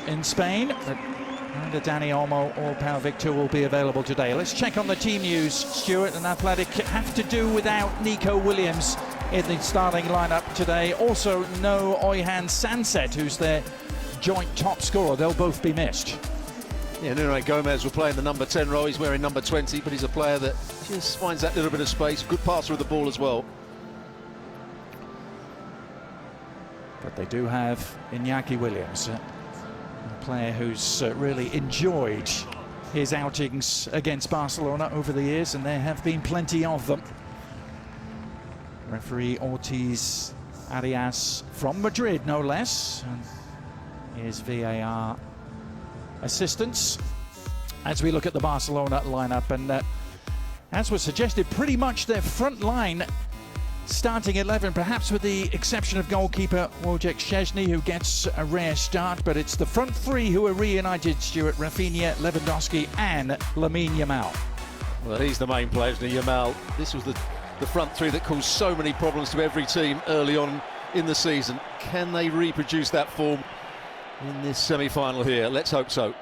in Spain, but neither Dani Olmo or Pau Victor will be available today. Let's check on the team news. Stuart and Athletic have to do without Nico Williams in the starting lineup today. Also, no Oyhan Sanset, who's their joint top scorer. They'll both be missed. Yeah, Nuno Gomez will play in the number 10 role. He's wearing number 20, but he's a player that just finds that little bit of space. Good passer of the ball as well. But they do have Iñaki Williams, a player who's really enjoyed his outings against Barcelona over the years, and there have been plenty of them. Referee Ortiz Arias from Madrid, no less. And here's VAR assistance as we look at the Barcelona lineup, and as was suggested, pretty much their front line starting 11, perhaps with the exception of goalkeeper Wojciech Szczesny, who gets a rare start, but it's the front three who are reunited, Stuart: Rafinha, Lewandowski and Lamine Yamal. Well, he's the main player, isn't he, Yamal? This was the front three that caused so many problems to every team early on in the season. Can they reproduce that form in this semi-final here? Let's hope so.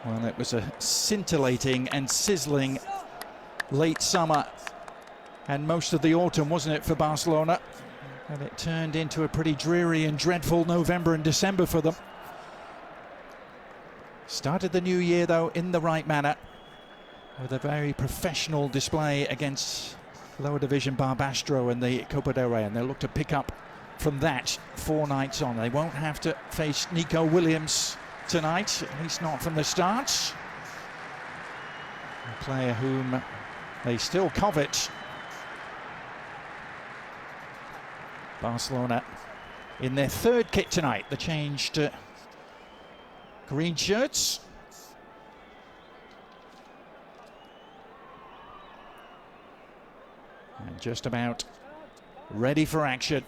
Well, it was a scintillating and sizzling late summer and most of the autumn, wasn't it, for Barcelona? And it turned into a pretty dreary and dreadful November and December for them. Started the new year, though, in the right manner, with a very professional display against lower division Barbastro in the Copa del Rey, and they'll look to pick up from that 4 nights on. They won't have to face Nico Williams tonight, at least not from the start. A player whom they still covet. Barcelona in their third kit tonight, the changed green shirts. And just about ready for action.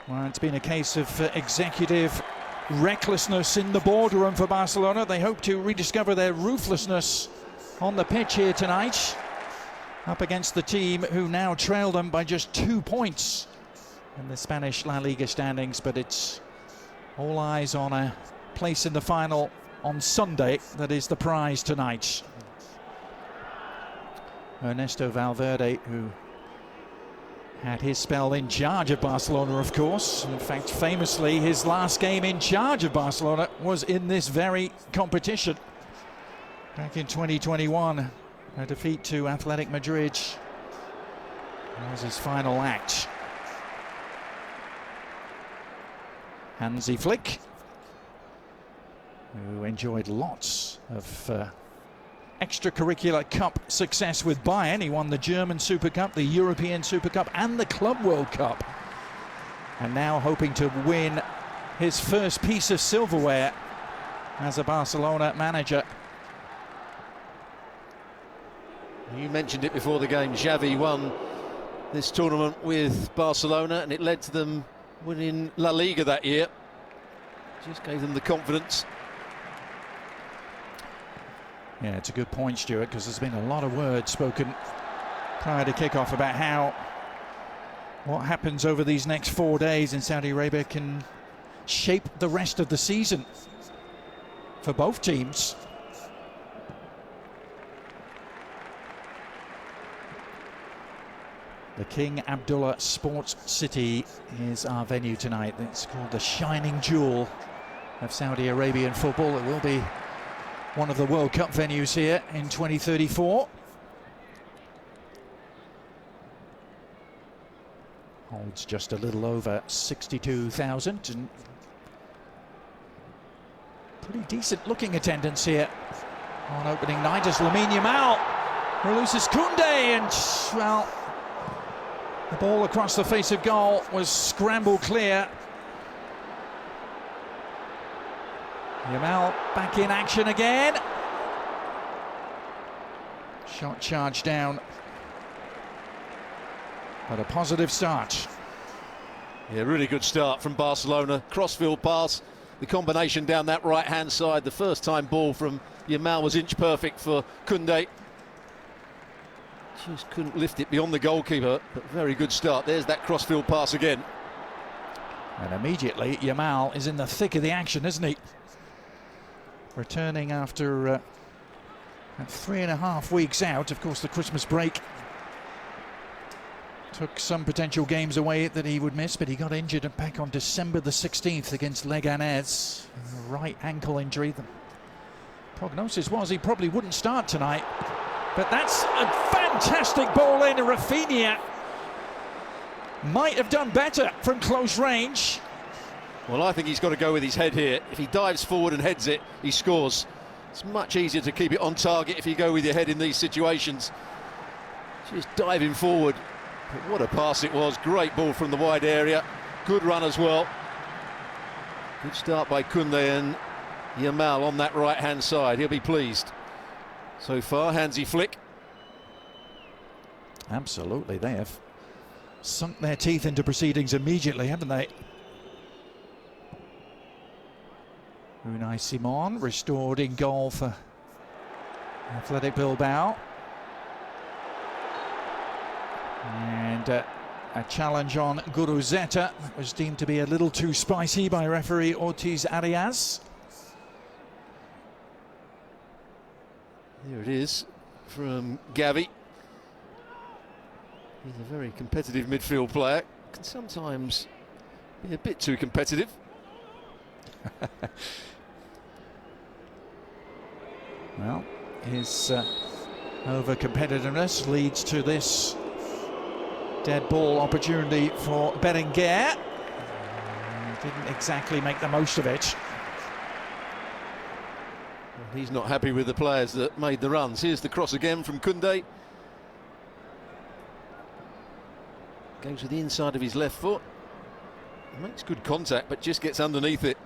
Well, it's been a case of executive recklessness in the boardroom for Barcelona. They hope to rediscover their ruthlessness on the pitch here tonight, up against the team who now trail them by just 2 points in the Spanish La Liga standings. But it's all eyes on a place in the final on Sunday that is the prize tonight. Ernesto Valverde, who had his spell in charge of Barcelona, of course. In fact, famously, his last game in charge of Barcelona was in this very competition. Back in 2021, a defeat to Athletic Madrid. That was his final act. Hansi Flick, who enjoyed lots of extracurricular cup success with Bayern. He won the German Super Cup, the European Super Cup and the Club World Cup. And now hoping to win his first piece of silverware as a Barcelona manager. You mentioned it before the game. Xavi won this tournament with Barcelona and it led to them winning La Liga that year. Just gave them the confidence. Yeah, it's a good point, Stuart, because there's been a lot of words spoken prior to kickoff about what happens over these next 4 days in Saudi Arabia can shape the rest of the season for both teams. The King Abdullah Sports City is our venue tonight. It's called the Shining Jewel of Saudi Arabian football. It will be one of the World Cup venues here in 2034. Holds just a little over 62,000 and pretty decent looking attendance here on opening night as Lamine Yamal releases Koundé, and well, the ball across the face of goal was scrambled clear. Yamal back in action again. Shot charged down, but a positive start. Yeah, really good start from Barcelona. Crossfield pass, the combination down that right-hand side. The first time ball from Yamal was inch perfect for Koundé. Just couldn't lift it beyond the goalkeeper, but very good start. There's that crossfield pass again. And immediately Yamal is in the thick of the action, isn't he? Returning after 3.5 weeks out. Of course, the Christmas break took some potential games away that he would miss, but he got injured and back on December the 16th against Leganés. Right ankle injury. The prognosis was he probably wouldn't start tonight, but that's a fantastic ball in. Rafinha might have done better from close range. Well, I think he's got to go with his head here. If he dives forward and heads it, he scores. It's much easier to keep it on target if you go with your head in these situations. Just diving forward. But what a pass it was. Great ball from the wide area. Good run as well. Good start by Koundé and Yamal on that right-hand side. He'll be pleased. So far, Hansi Flick. Absolutely, they have sunk their teeth into proceedings immediately, haven't they? Unai Simon restored in goal for Athletic Bilbao. And a challenge on Guruzeta that was deemed to be a little too spicy by referee Ortiz Arias. There it is from Gavi. He's a very competitive midfield player. Can sometimes be a bit too competitive. Well, his over-competitiveness leads to this dead ball opportunity for Berenguer. Didn't exactly make the most of it. Well, he's not happy with the players that made the runs. Here's the cross again from Koundé. Goes to the inside of his left foot. Makes good contact, but just gets underneath it.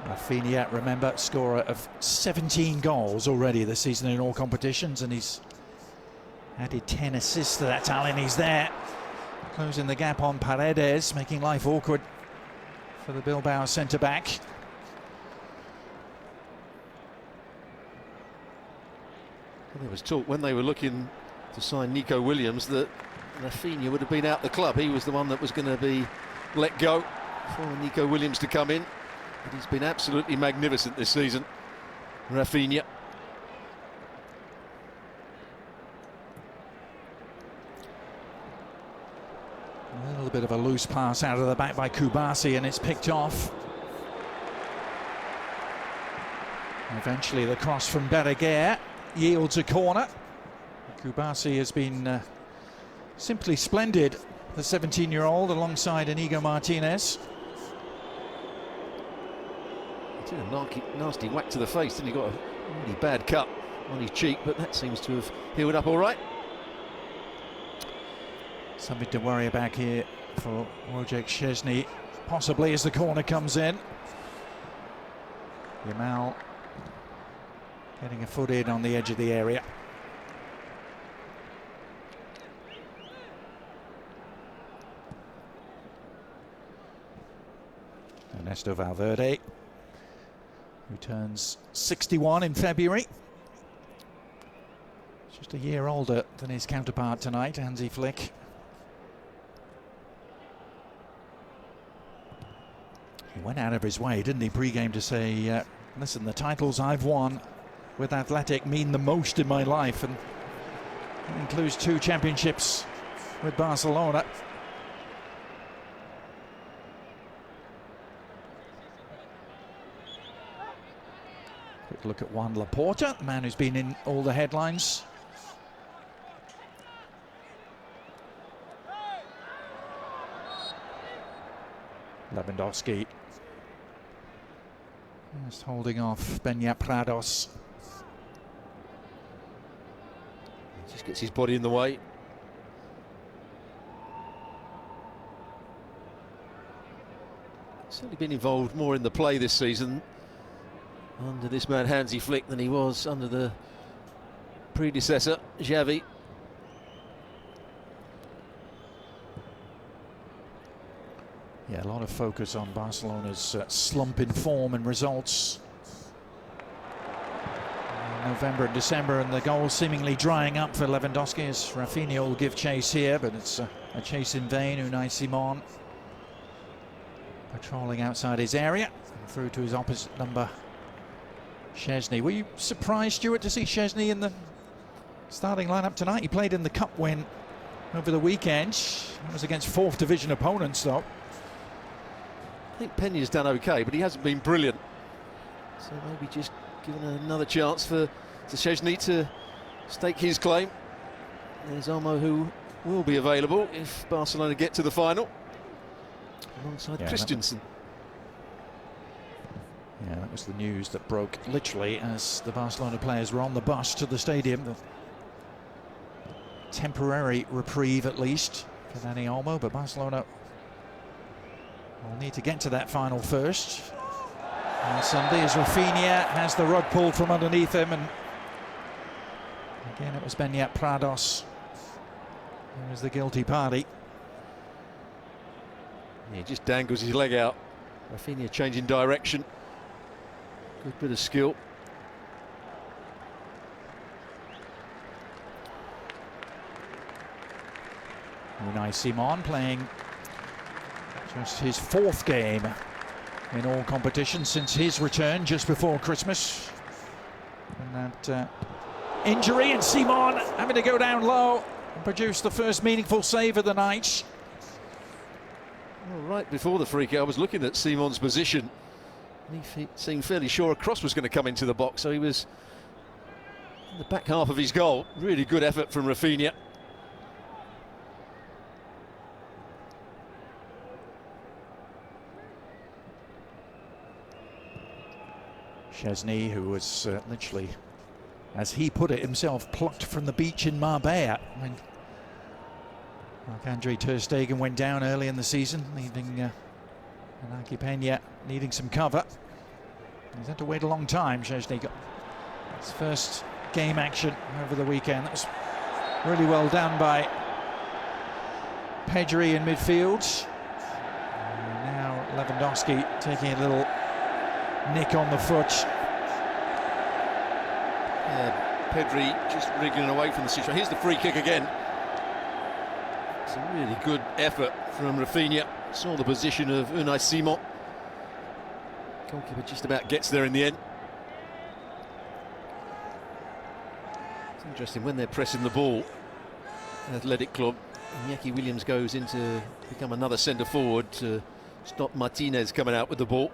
Rafinha, remember, scorer of 17 goals already this season in all competitions, and he's added 10 assists to that tally, and he's there, closing the gap on Paredes, making life awkward for the Bilbao centre-back. Well, there was talk when they were looking to sign Nico Williams that Rafinha would have been out the club. He was the one that was going to be let go for Nico Williams to come in. But he's been absolutely magnificent this season, Rafinha. A little bit of a loose pass out of the back by Kubasi, and it's picked off. Eventually the cross from Berenguer yields a corner. Kubasi has been simply splendid, the 17-year-old, alongside Inigo Martinez. He took a nasty whack to the face, didn't he? Got a really bad cut on his cheek, but that seems to have healed up all right. Something to worry about here for Wojciech Szczesny, possibly, as the corner comes in. Yamal getting a foot in on the edge of the area. Ernesto Valverde, who turns 61 in February. Just a year older than his counterpart tonight, Hansi Flick. He went out of his way, didn't he, pre-game, to say, listen, the titles I've won with Athletic mean the most in my life, and it includes 2 championships with Barcelona. Quick look at Juan Laporta, the man who's been in all the headlines. Lewandowski just holding off Benya Prados. He just gets his body in the way. Certainly been involved more in the play this season under this man Hansi Flick than he was under the predecessor, Xavi. Yeah, a lot of focus on Barcelona's slump in form and results. November and December, and the goals seemingly drying up for Lewandowski as Rafinha will give chase here, but it's a chase in vain. Unai Simon patrolling outside his area and through to his opposite number, Szczesny. Were you surprised, Stuart, to see Szczesny in the starting lineup tonight? He played in the cup win over the weekend. That was against 4th division opponents, though. I think Peña's done okay, but he hasn't been brilliant. So maybe just giving another chance for Szczesny to stake his claim. There's Olmo, who will be available if Barcelona get to the final, alongside Christensen. Yeah, that was the news that broke literally as the Barcelona players were on the bus to the stadium. The temporary reprieve, at least, for Dani Olmo, but Barcelona will need to get to that final first on Sunday, as Rafinha has the rug pulled from underneath him, and again it was Beñat Prados who was the guilty party. He just dangles his leg out. Rafinha changing direction. Good bit of skill. Unai Simon playing just his 4th game in all competitions since his return just before Christmas. And that injury, and Simon having to go down low and produce the first meaningful save of the night. Well, right before the free kick, I was looking at Simon's position. He seemed fairly sure a cross was going to come into the box, so he was in the back half of his goal. Really good effort from Rafinha. Szczesny, who was literally, as he put it himself, plucked from the beach in Marbella when Marc-Andre ter Stegen went down early in the season, leaving Iñaki Peña needing some cover. He's had to wait a long time. Szczesny got his first game action over the weekend. That was really well done by Pedri in midfield. And now Lewandowski taking a little nick on the foot. Yeah, Pedri just wriggling away from the situation. Here's the free kick again. It's a really good effort from Rafinha. Saw the position of Unai Simon. Goalkeeper just about gets there in the end. It's interesting when they're pressing the ball, Athletic Club, Iñaki Williams goes in to become another centre forward to stop Martinez coming out with the ball.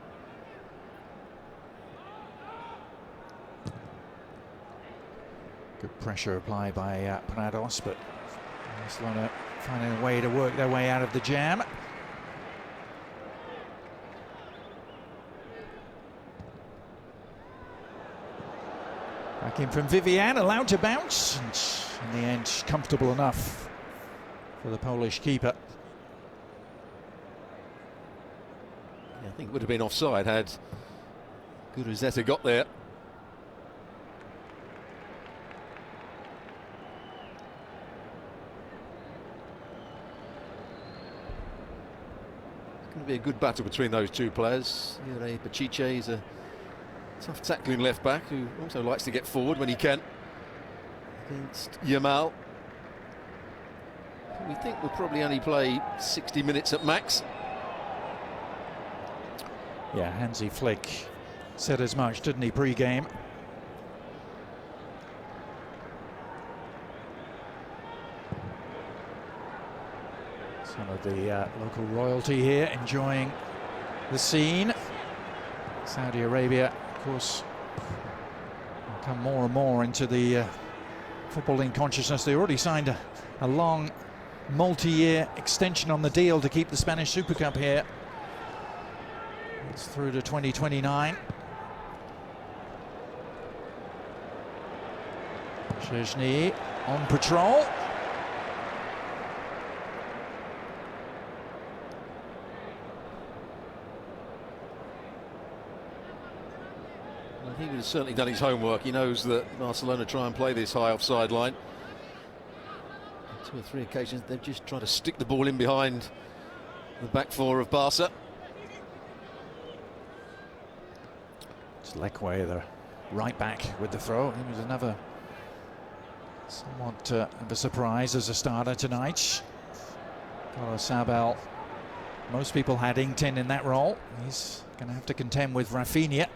Good pressure applied by Prados, but Barcelona finding a way to work their way out of the jam. Back in from Vivian, allowed to bounce, and in the end comfortable enough for the Polish keeper. Yeah, I think it would have been offside had Guruzzetta got there. It's going to be a good battle between those two players. Jure Bacice is a tough tackling left back who also likes to get forward when he can. Against Yamal, we think we'll probably only play 60 minutes at max. Yeah, Hansi Flick said as much, didn't he, pre-game? Some of the local royalty here enjoying the scene. Saudi Arabia, of course, will come more and more into the footballing consciousness. They already signed a long multi-year extension on the deal to keep the Spanish Super Cup here. It's through to 2029. Szczesny on patrol. I think he's certainly done his homework. He knows that Barcelona try and play this high offside line. On 2 or 3 occasions they've just tried to stick the ball in behind the back four of Barca. It's Lekwe, the right back with the throw. He was another somewhat of a surprise as a starter tonight. Sabel, most people had Ington in that role. He's going to have to contend with Rafinha.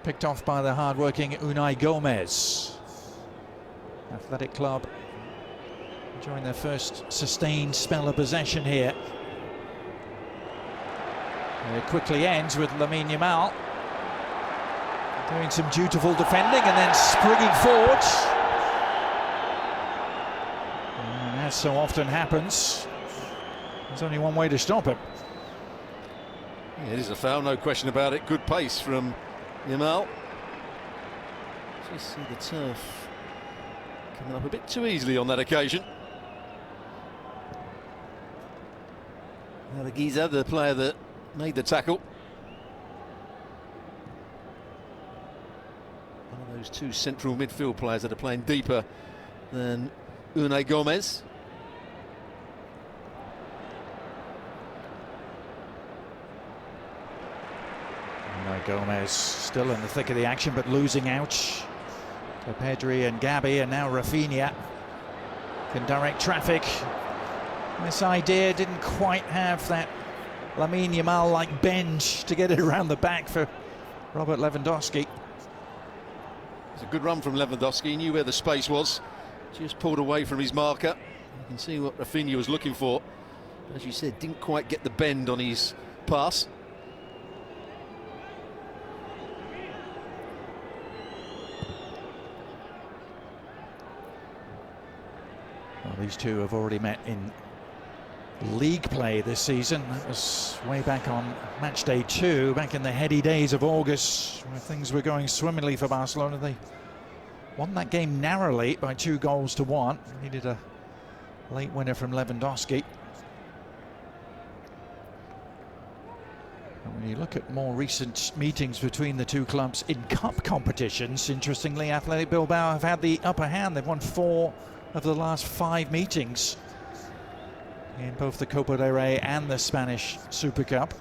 Picked off by the hard-working Unai Gomez. Athletic Club enjoying their first sustained spell of possession here. It quickly ends with Lamine Yamal doing some dutiful defending and then springing forward. And as so often happens, there's only one way to stop him. Yeah, it is a foul, no question about it. Good pace from Yamal. Just see the turf coming up a bit too easily on that occasion. Now the Giza, the player that made the tackle. One of those two central midfield players that are playing deeper than Unai Gomez. Unai Gomez still in the thick of the action, but losing out to Pedri and Gabi, and now Rafinha can direct traffic. This idea didn't quite have that Lamine Yamal-like bend to get it around the back for Robert Lewandowski. It's a good run from Lewandowski. He knew where the space was. Just pulled away from his marker. You can see what Rafinha was looking for. As you said, didn't quite get the bend on his pass. Well, these two have already met in league play this season. That was way back on match day 2, back in the heady days of August, where things were going swimmingly for Barcelona. They won that game narrowly by 2-1. Needed a late winner from Lewandowski. And when you look at more recent meetings between the two clubs in cup competitions, interestingly, Athletic Bilbao have had the upper hand. They've won 4 of the last 5 meetings in both the Copa del Rey and the Spanish Super Cup.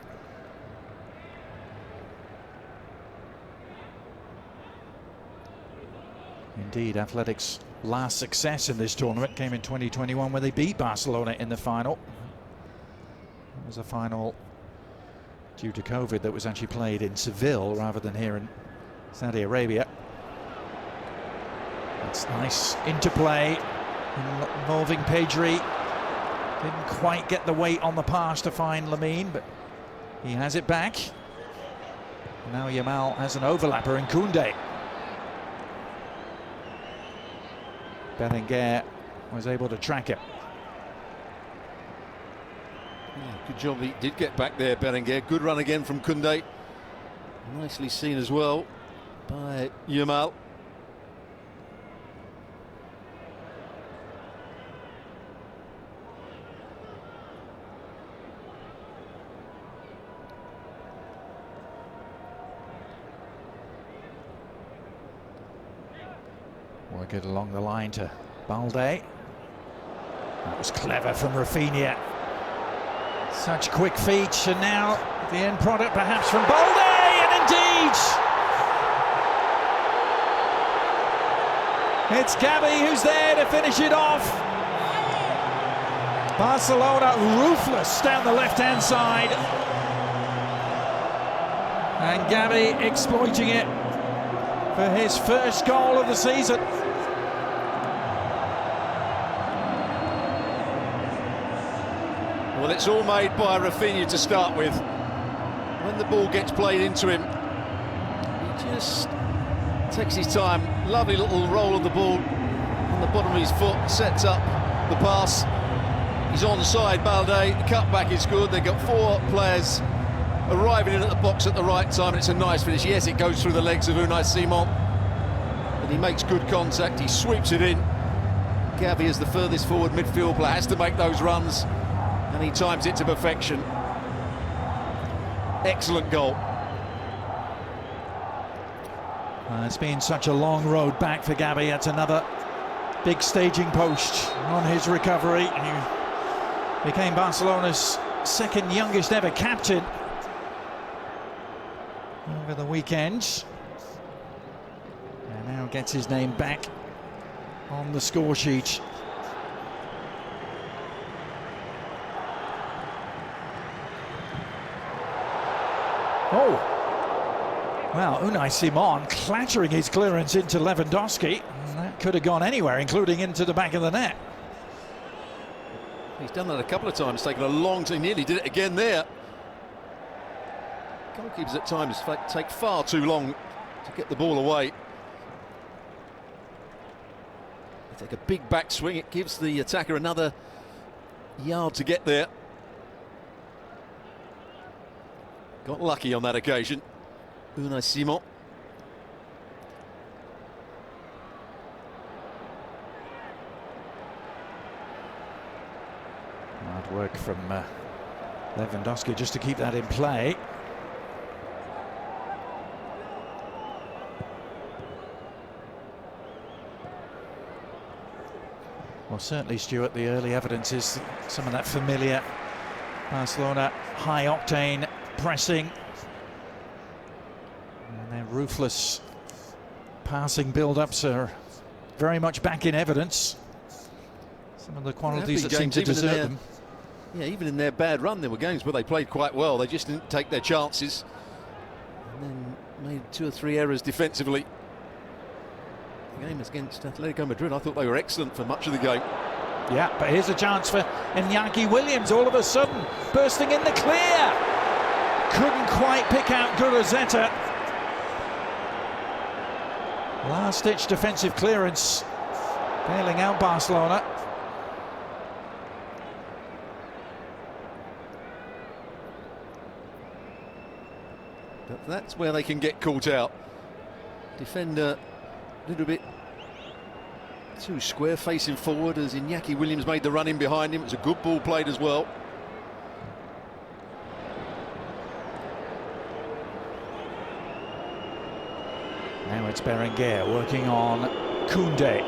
Indeed, Athletic's last success in this tournament came in 2021 when they beat Barcelona in the final. It was a final due to COVID that was actually played in Seville rather than here in Saudi Arabia. That's nice interplay involving Pedri. Didn't quite get the weight on the pass to find Lamine, but he has it back. Now Yamal has an overlapper in Koundé. Berenguer was able to track him. Yeah, good job, he did get back there, Berenguer. Good run again from Koundé. Nicely seen as well by Yamal. Work it along the line to Balde. That was clever from Rafinha. Such quick feet, and now the end product perhaps from Balde, and indeed it's Gabi who's there to finish it off. Barcelona ruthless down the left-hand side, and Gabi exploiting it for his first goal of the season. Well, it's all made by Rafinha to start with. When the ball gets played into him, he just takes his time. Lovely little roll of the ball on the bottom of his foot, sets up the pass. He's onside, Balde. The cutback is good. They've got 4 players arriving in at the box at the right time, and it's a nice finish. Yes, it goes through the legs of Unai Simon, but he makes good contact. He sweeps it in. Gavi, as the furthest forward midfield player, has to make those runs, and he times it to perfection. Excellent goal. It's been such a long road back for Gabi. That's another big staging post on his recovery. He became Barcelona's second youngest ever captain. over the weekend. And now gets his name back on the score sheet. Oh! Well, Unai Simon clattering his clearance into Lewandowski. And that could have gone anywhere, including into the back of the net. He's done that a couple of times, taken a long time, nearly did it again there. Goalkeepers at times take far too long to get the ball away. They take a big backswing, it gives the attacker another yard to get there. Got lucky on that occasion. Unai Simon. Hard work from Lewandowski just to keep that in play. Well, certainly, Stuart, the early evidence is some of that familiar Barcelona high-octane pressing and their ruthless passing build-ups are very much back in evidence. Some of the qualities that seem to desert them. Yeah, even in their bad run, there were games where they played quite well. They just didn't take their chances and then made 2 or 3 errors defensively. The game against Atletico Madrid, I thought they were excellent for much of the game. Yeah, but here's a chance for Iñaki Williams, all of a sudden bursting in the clear. Couldn't quite pick out Guruceta. Last-ditch defensive clearance, bailing out Barcelona. But that's where they can get caught out. Defender a little bit too square, facing forward as Iñaki Williams made the run in behind him. It was a good ball played as well. Now it's Berenguer working on Koundé.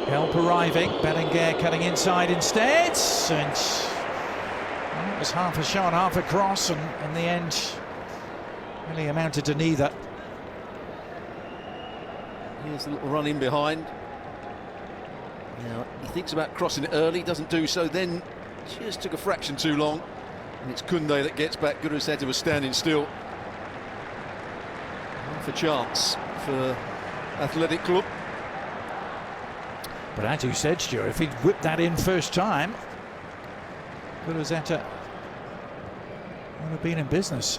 Help arriving, Berenguer cutting inside instead, and well, it was half a shot, half a cross, and in the end really amounted to neither. Here's a little run in behind. Now he thinks about crossing it early, doesn't do so, then just took a fraction too long, and it's Koundé that gets back. Guruceta was standing still. Half a chance for Athletic Club. But as you said, Stuart, if he'd whipped that in first time, Guruceta would have been in business.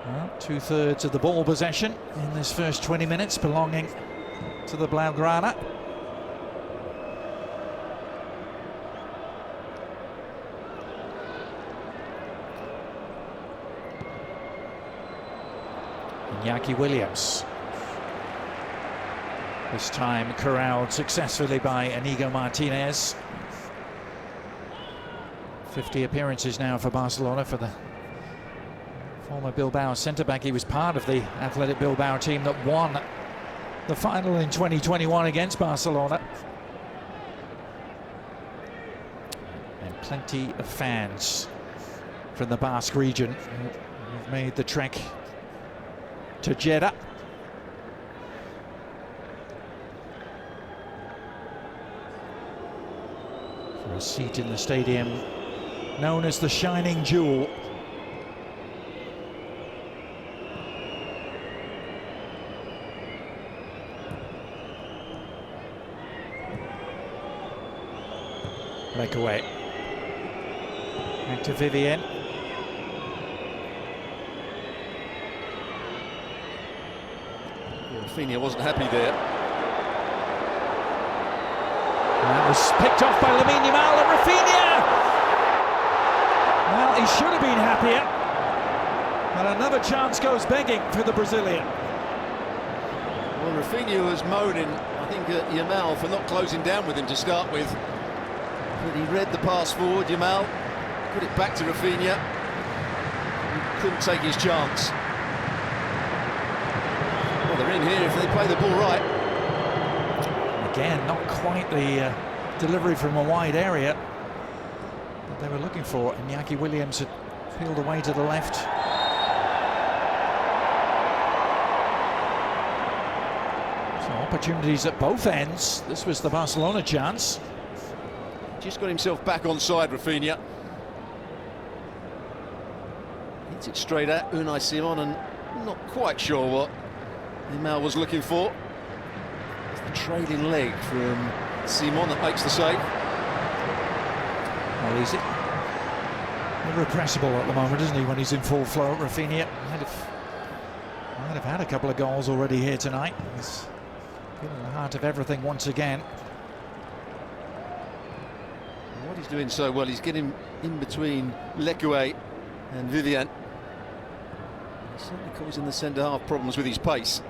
Well, 2/3 of the ball possession in this first 20 minutes belonging to the Blaugrana. Iñaki Williams. This time corralled successfully by Inigo Martinez. 50 appearances now for Barcelona for the former Bilbao centre-back. He was part of the Athletic Bilbao team that won the final in 2021 against Barcelona. And plenty of fans from the Basque region who've made the trek to Jeddah. For a seat in the stadium known as the Shining Jewel. Breakaway. Back to Vivian. Rafinha wasn't happy there. And that was picked off by Lamine Yamal, and Rafinha! Well, he should have been happier. But another chance goes begging for the Brazilian. Well, Rafinha was moaning, I think, at Yamal for not closing down with him to start with. But he read the pass forward, Yamal, put it back to Rafinha. He couldn't take his chance. Well, they're in here if they play the ball right. Again, not quite the delivery from a wide area. But they were looking for. And Iñaki Williams had peeled away to the left. So opportunities at both ends. This was the Barcelona chance. Just got himself back on side, Rafinha. Hits it straight at Unai Simon, and not quite sure what Yamal was looking for. It's the trailing leg from Simon that makes the save. Well, he's irrepressible at the moment, isn't he, when he's in full flow? Rafinha might have had a couple of goals already here tonight. He's been in the heart of everything once again. What he's doing so well, he's getting in between Lekue and Vivian. He's certainly causing the centre-half problems with his pace.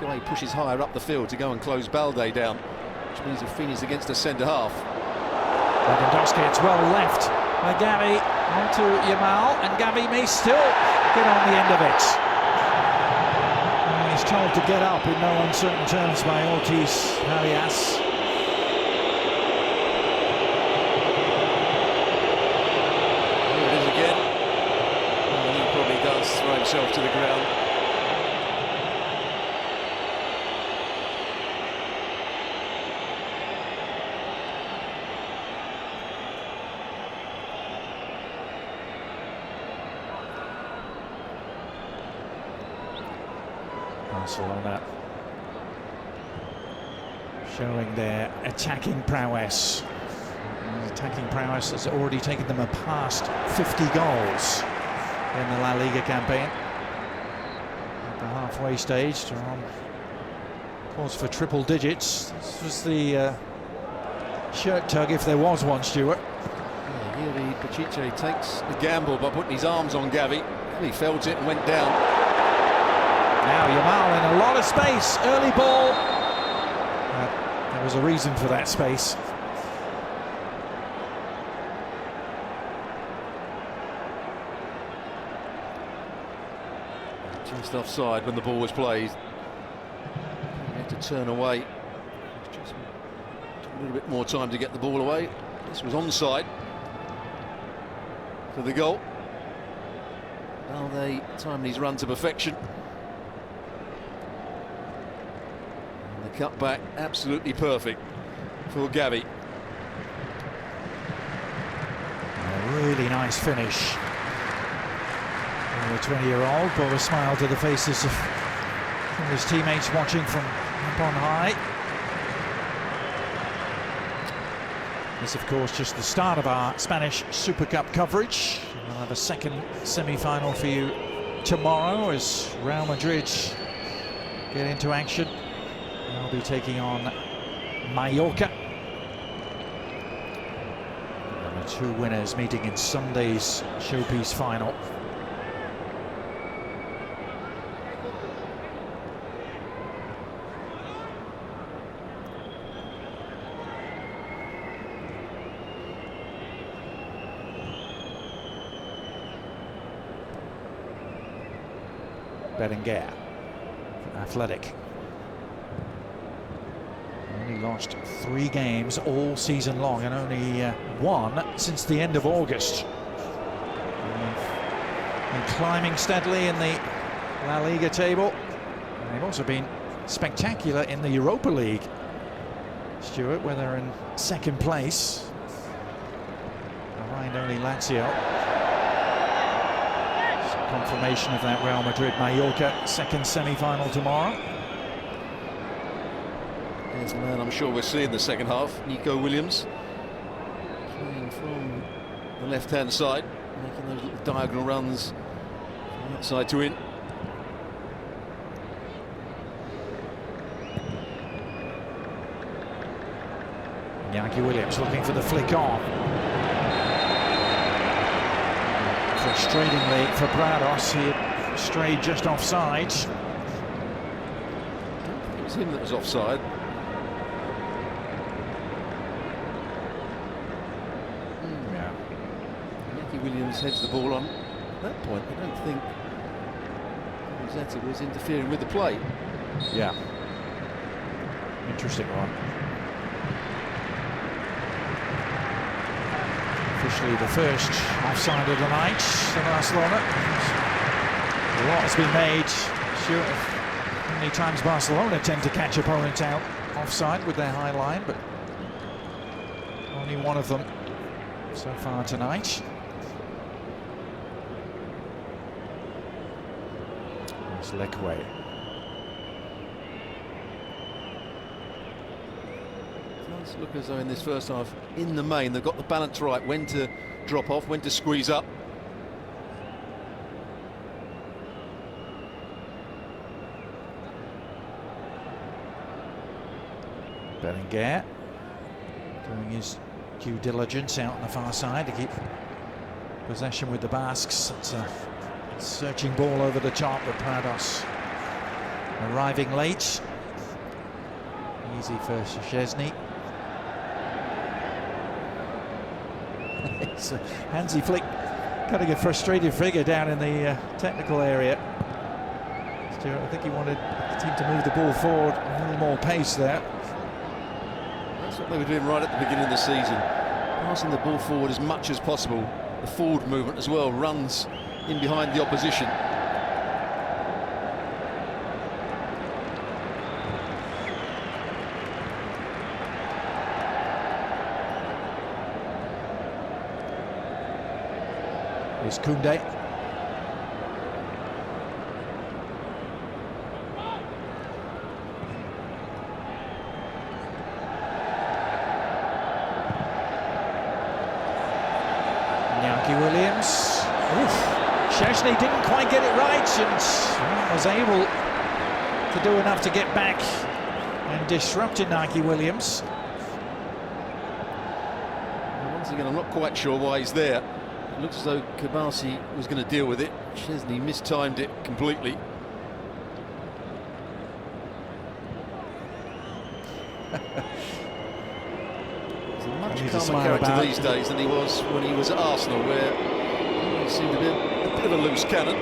Lekue pushes higher up the field to go and close Balde down, which means Rafinha's against the centre-half. Lewandowski, it's well left by Gavi onto Yamal, and Gavi may still get on the end of it. And he's told to get up in no uncertain terms by Ortiz Arias. Here it is again. And he probably does throw himself to the ground. Barcelona showing their attacking prowess. Attacking prowess has already taken them past 50 goals in the La Liga campaign. At the halfway stage, they're on course for triple digits. This was the shirt tug, if there was one, Stuart. Yeah, here Pachiche takes the gamble by putting his arms on Gavi. He felt it and went down. Now Yamal in a lot of space, early ball. There was a reason for that space. Just offside when the ball was played. He had to turn away. Just took a little bit more time to get the ball away. This was onside for the goal. Now they timed his run to perfection. The cutback absolutely perfect for Gavi. A really nice finish. The 20-year-old brought a smile to the faces of his teammates watching from up on high. This, of course, just the start of our Spanish Super Cup coverage. We'll have a second semi-final for you tomorrow as Real Madrid get into action. They'll be taking on Mallorca. And the two winners meeting in Sunday's showpiece final. Berenguer, Athletic. Only lost 3 games all season long and only one since the end of August. And climbing steadily in the La Liga table. And they've also been spectacular in the Europa League, Stuart, where they're in second place behind only Lazio. Confirmation of that Real Madrid-Mallorca second semi-final tomorrow. There's the man I'm sure we'll see in the second half, Nico Williams. Playing from the left-hand side, making those little diagonal runs from outside to in. Iñaki Williams looking for the flick on. Frustratingly for Prados, he had strayed just offside. I don't think it was him that was offside. Yeah. Iñaki Williams heads the ball on. At that point, I don't think Zeta was interfering with the play. Yeah. Interesting one. Officially the first offside of the night for Barcelona. A lot has been made. Sure, many times Barcelona tend to catch opponents out offside with their high line, but only one of them so far tonight. There's Lekwe. It does look as though in this first half, in the main, they've got the balance right, when to drop off, when to squeeze up. Bellinger doing his due diligence out on the far side to keep possession with the Basques. It's a searching ball over the top, but Prados arriving late. Easy for Szczesny. It's a handsy flick, cutting a frustrated figure down in the technical area. Stuart, I think he wanted the team to move the ball forward, a little more pace there. That's what they were doing right at the beginning of the season, passing the ball forward as much as possible. The forward movement as well, runs in behind the opposition. Here's Koundé. Williams. Szczesny didn't quite get it right and was able to do enough to get back and disrupted Nike Williams. Once again, I'm not quite sure why he's there. It looks as though Kabasi was going to deal with it. Szczesny mistimed it completely. Much calmer character these days than he was when he was at Arsenal, where he seemed to be a bit of a loose cannon.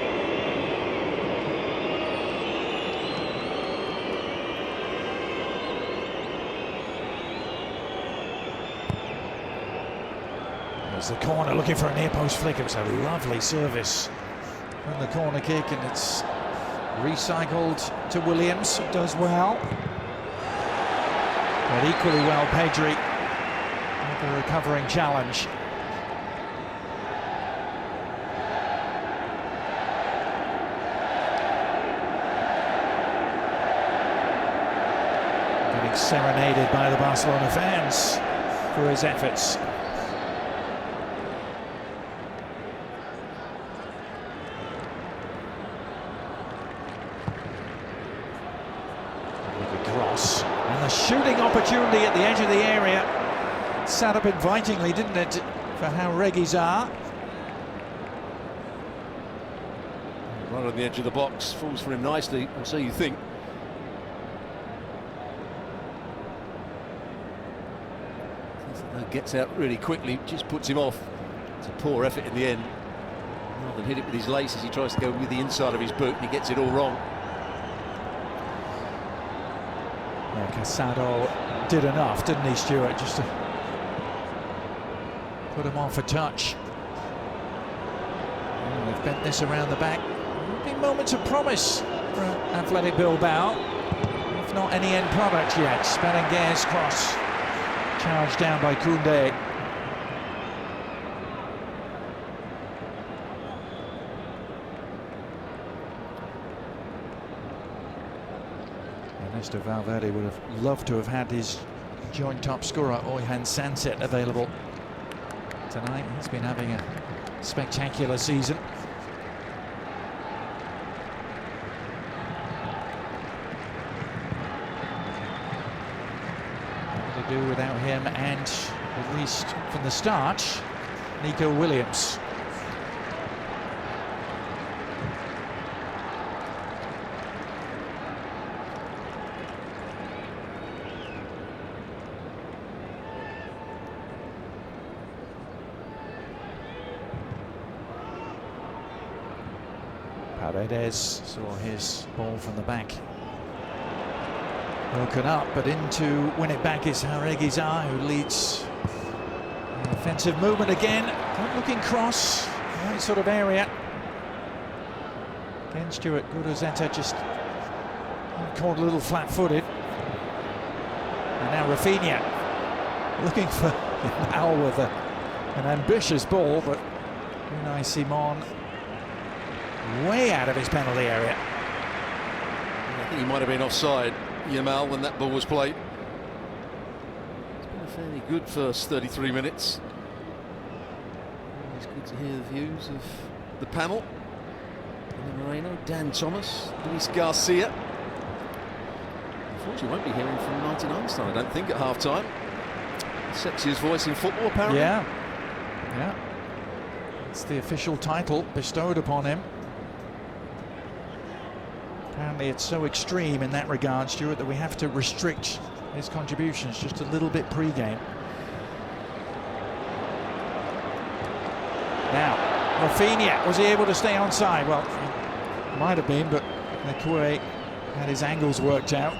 There's the corner, looking for a near post flick. It was a lovely service from the corner kick, and it's recycled to Williams. It does well, but equally well Pedri. The recovering challenge. Getting serenaded by the Barcelona fans for his efforts. Look at cross and the shooting opportunity at the edge of the area. Sat up invitingly, didn't it, for how Reguilón. Right on the edge of the box, falls for him nicely, or so you think. Gets out really quickly, just puts him off. It's a poor effort in the end. Rather than hit it with his laces, he tries to go with the inside of his boot and he gets it all wrong. Yeah, Casado did enough, didn't he, Stuart, just to put him off a touch. Oh, they've bent this around the back. Been moments of promise for Athletic Bilbao, if not any end product yet. Bellinger's cross charged down by Koundé. Ernesto Valverde would have loved to have had his joint top scorer Oyhan Sanset available tonight. He's been having a spectacular season. What to do without him, and at least from the start, Nico Williams. Paredes saw his ball from the back. broken up, but in to win it back is Haregizar, who leads the offensive movement again. Good looking cross, right sort of area. Again, Stuart Guruzeta just caught a little flat-footed. And now Rafinha looking for Al with an ambitious ball, but Unai Simon way out of his penalty area. I think he might have been offside, Yamal, when that ball was played. It's been a fairly good first 33 minutes. It's good to hear the views of the panel. Moreno, Dan Thomas, Luis Garcia. Unfortunately, won't be hearing from 99 style, I don't think, at half-time. Sexiest voice in football, apparently. Yeah. It's the official title bestowed upon him. Apparently it's so extreme in that regard, Stuart, that we have to restrict his contributions just a little bit pre-game. Now, Rafinha, was he able to stay onside? Well, he might have been, but Nekue had his angles worked out.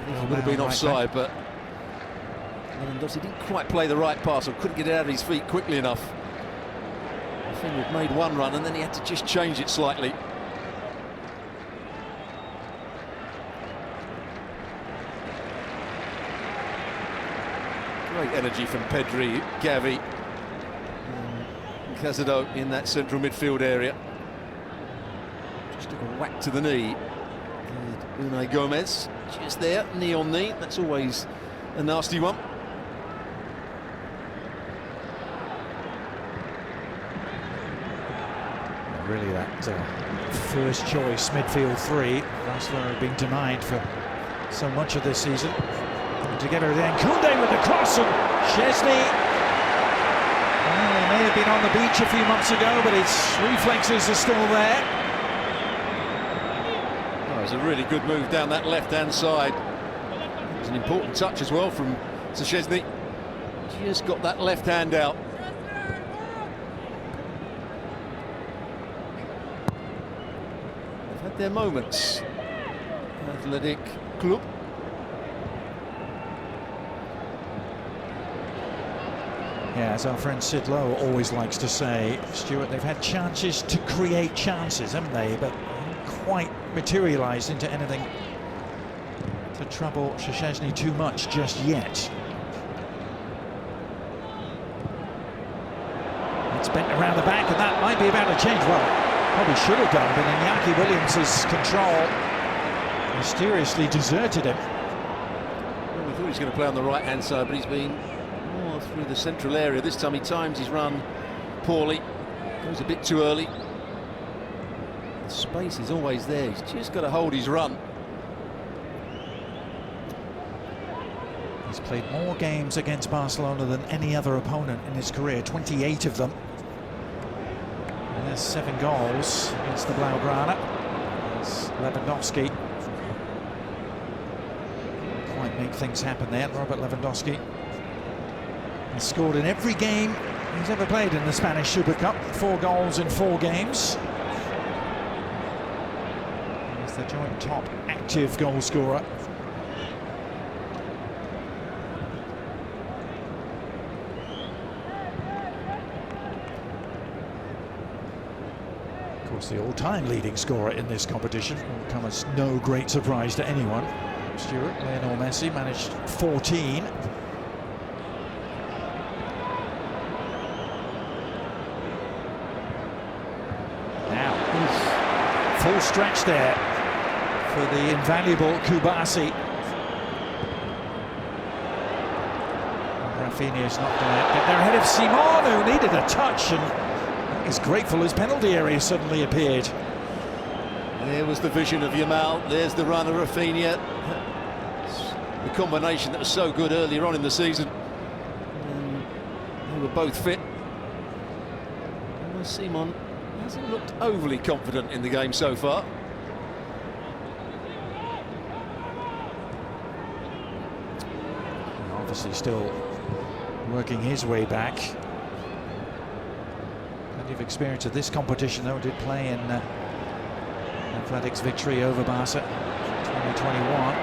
He would have been offside, but Lewandowski didn't quite play the right pass or couldn't get it out of his feet quickly enough. Rafinha had made one run and then he had to just change it slightly. Great energy from Pedri, Gavi, Cazado in that central midfield area. Just took a whack to the knee. And Unai Gomez just there, knee on knee. That's always a nasty one. Really, that first choice midfield three, Barcelona have been denied for so much of this season. And together then, Koundé with the cross, and Szczesny. Well, he may have been on the beach a few months ago, but his reflexes are still there. Oh, it was a really good move down that left-hand side. It was an important touch as well from Szczesny. Just got that left hand out. They've had their moments. Athletic Club. Yeah, as our friend Sid Lowe always likes to say, Stuart, they've had chances to create chances, haven't they? But haven't quite materialised into anything to trouble Szczesny too much just yet. It's bent around the back, and that might be about to change. Well, probably should have done, but Iñaki Williams' control mysteriously deserted him. Well, we thought he was going to play on the right-hand side, but he's been more through the central area. This time he times his run poorly. Goes a bit too early. The space is always there. He's just got to hold his run. He's played more games against Barcelona than any other opponent in his career, 28 of them. And there's 7 goals against the Blaugrana. There's Lewandowski. Can't quite make things happen there. Robert Lewandowski has scored in every game he's ever played in the Spanish Super Cup. 4 goals in 4 games. He's the joint top active goal scorer. Of course, the all-time leading scorer in this competition will come as no great surprise to anyone. Stuart, Lionel Messi managed 14. Now, full stretch there for the invaluable Kubasi. Rafinha's not going to get there ahead of Simon, who needed a touch, and he's grateful his penalty area suddenly appeared. There was the vision of Yamal. There's the run of Rafinha. The combination that was so good earlier on in the season. And they were both fit. Simon hasn't looked overly confident in the game so far. Obviously still working his way back. Plenty of experience of this competition, though. Did play in Athletic's victory over Barca 2021.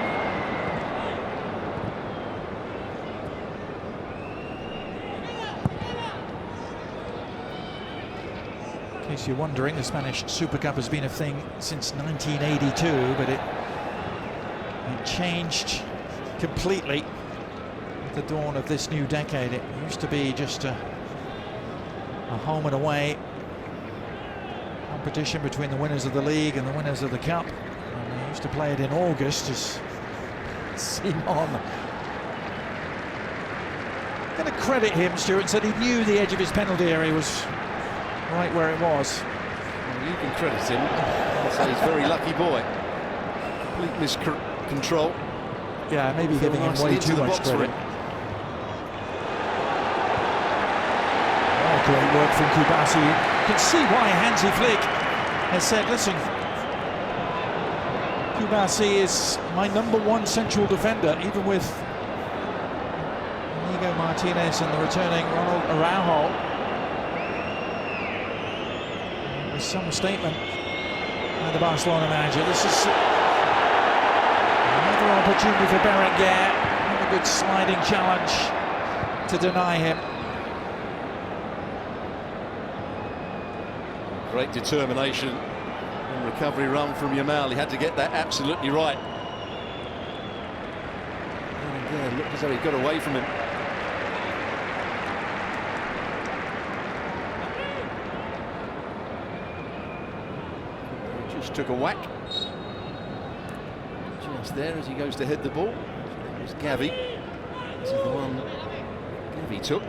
In case you're wondering, the Spanish Super Cup has been a thing since 1982, but it changed completely at the dawn of this new decade. It used to be just a home and away competition between the winners of the league and the winners of the cup. And they used to play it in August, as Simon. I'm going to credit him, Stuart, said he knew the edge of his penalty area was right where it was. Well, you can credit him. I'll say he's a very lucky boy. Complete miscontrol. Yeah, maybe giving him way too much credit. Oh, great work from Kubasi. You can see why Hansi Flick has said, listen, Kubasi is my #1 central defender, even with Inigo Martinez and the returning Ronald Araujo. With some statement by the Barcelona manager. This is another opportunity for Berenguer. Another good sliding challenge to deny him. Great determination and recovery run from Yamal. He had to get that absolutely right. Berenguer looked as though he got away from him. Just took a whack. Just there as he goes to head the ball. There's Gavi. This is the one Gavi took.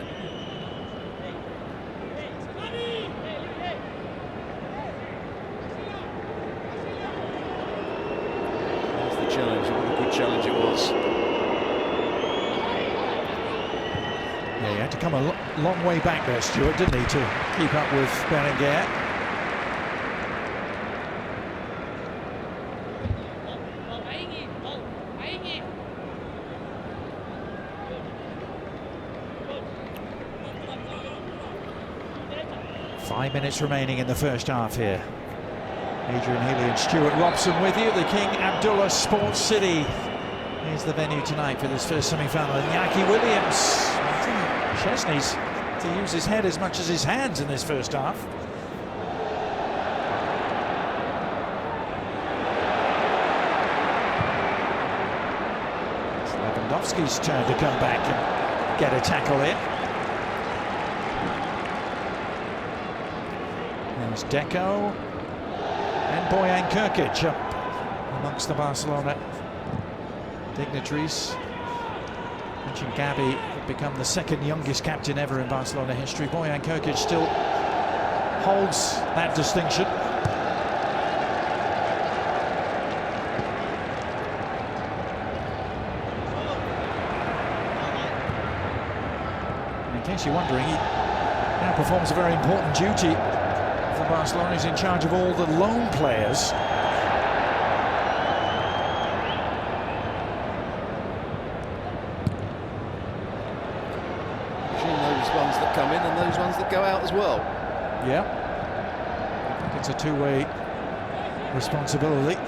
That's the challenge. What a good challenge it was. Yeah, he had to come a long way back there, Stuart, didn't he, to keep up with Berenguer. Five minutes remaining in the first half here. Adrian Healy and Stuart Robson with you. The King Abdullah Sports City is the venue tonight for this first semi-final. And Iñaki Williams, Chesney's to use his head as much as his hands in this first half. It's Lewandowski's turn to come back and get a tackle in. There's Deco and Bojan Krkic up amongst the Barcelona dignitaries. Mentioned Gavi had become the second youngest captain ever in Barcelona history. Bojan Krkic still holds that distinction. And in case you're wondering, he now performs a very important duty. Barcelona is in charge of all the loan players. Those ones that come in and those ones that go out as well. Yeah, I think it's a two-way responsibility.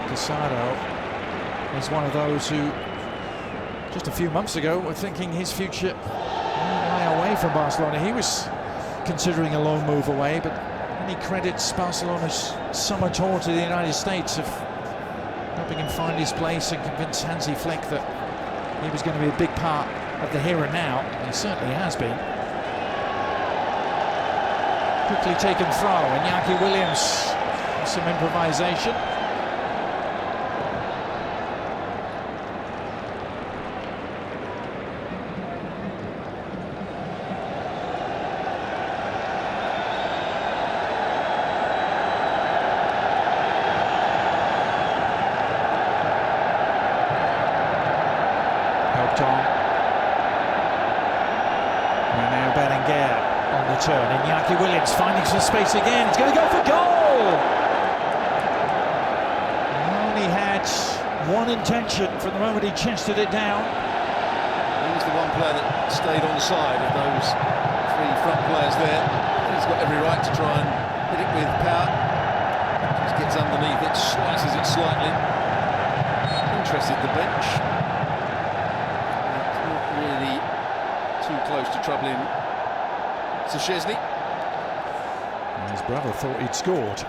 Casado is one of those who, just a few months ago, were thinking his future might lie away from Barcelona. He was considering a loan move away, but then he credits Barcelona's summer tour to the United States of helping him find his place and convince Hansi Flick that he was going to be a big part of the here and now. He certainly has been. Quickly taken throw, Iñaki Williams, some improvisation. And now Berenguer on the turn. Iñaki Williams finding some space again. He's going to go for goal! He only had one intention from the moment he chested it down. He was the one player that stayed on the side of those three front players there. He's got every right to try and hit it with power. Just gets underneath it, slices it slightly. Interested the bench. It's not really too close to troubling Szczesny. His brother thought he'd scored.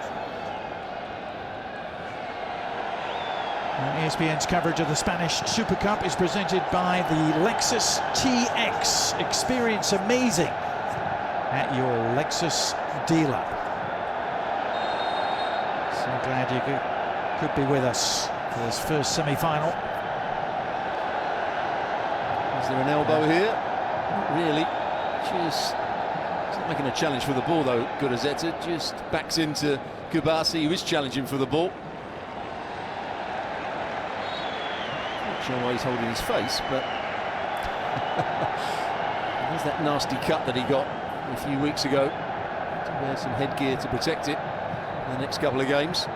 ESPN's coverage of the Spanish Super Cup is presented by the Lexus TX. Experience amazing at your Lexus dealer. So glad you could be with us for this first semi-final. Is there an elbow here? Not really. Just he's not making a challenge for the ball though, Gurazeta. Just backs into Kubasi, who is challenging for the ball. Not sure why he's holding his face, but there's that nasty cut that he got a few weeks ago. To wear some headgear to protect it in the next couple of games.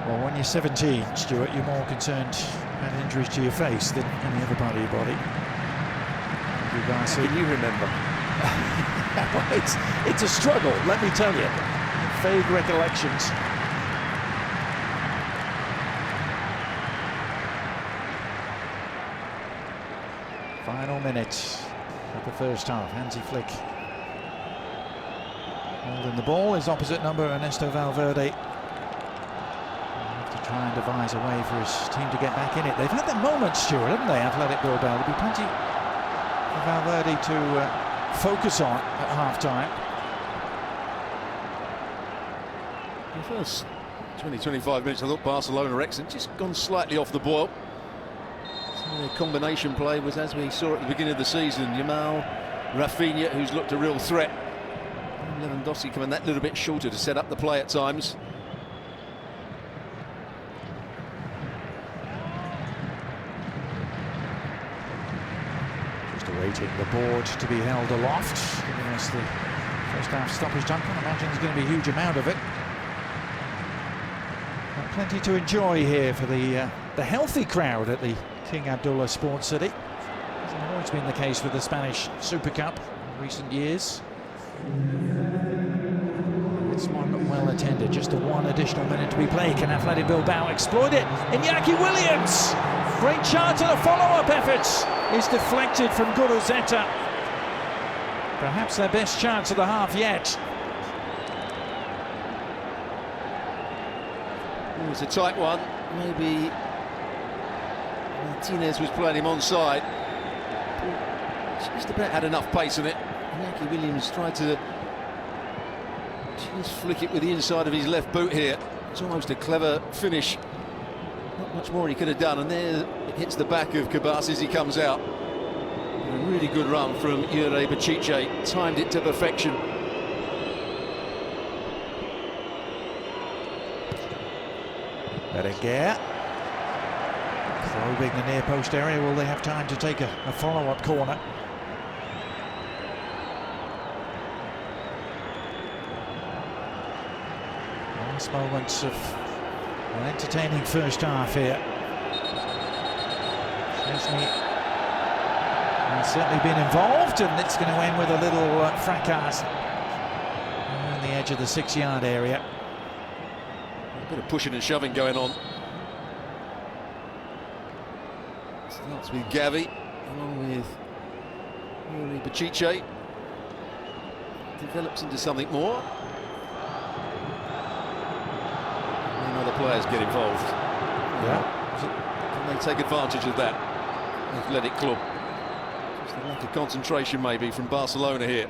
Well, when you're 17, Stuart, you're more concerned about injuries to your face than any other part of your body. Can you remember? Well, it's a struggle, let me tell you. Vague recollections. Final minute of the first half. Hansi Flick holding the ball. His opposite number, Ernesto Valverde. To try and devise a way for his team to get back in it. They've had their moments, Stuart, haven't they, Athletic Bilbao? There'll be plenty for Valverde to focus on at half-time. The first 20-25 minutes, I thought Barcelona were excellent, just gone slightly off the boil. Some of their combination play was, as we saw at the beginning of the season, Yamal, Rafinha, who's looked a real threat. And Lewandowski coming that little bit shorter to set up the play at times. Awaiting the board to be held aloft, giving us the first half stoppage time. I imagine there's going to be a huge amount of it. But plenty to enjoy here for the healthy crowd at the King Abdullah Sports City. Hasn't always been the case with the Spanish Super Cup in recent years. It's one well attended. Just one additional minute to be played. Can Athletic Bilbao exploit it? Iñaki Williams! Great chance of the follow-up efforts is deflected from Gurazeta. Perhaps their best chance of the half yet. It was a tight one. Maybe Martinez was playing him onside. Just about had enough pace in it. Iñaki Williams tried to just flick it with the inside of his left boot here. It's almost a clever finish. Not much more he could have done, and there it hits the back of Kubasi as he comes out. A really good run from Jure Bacice, timed it to perfection. Berenguer probing the near post area. Will they have time to take a follow-up corner? Last moments of an entertaining first half here. Szczesny has certainly been involved, and it's going to end with a little fracas on the edge of the 6-yard area. A bit of pushing and shoving going on. Starts with Gavi, along with Jure Bacice. Develops into something more. Other players get involved. Yeah. Can they take advantage of that? Athletic club. Just a lack of concentration maybe from Barcelona here.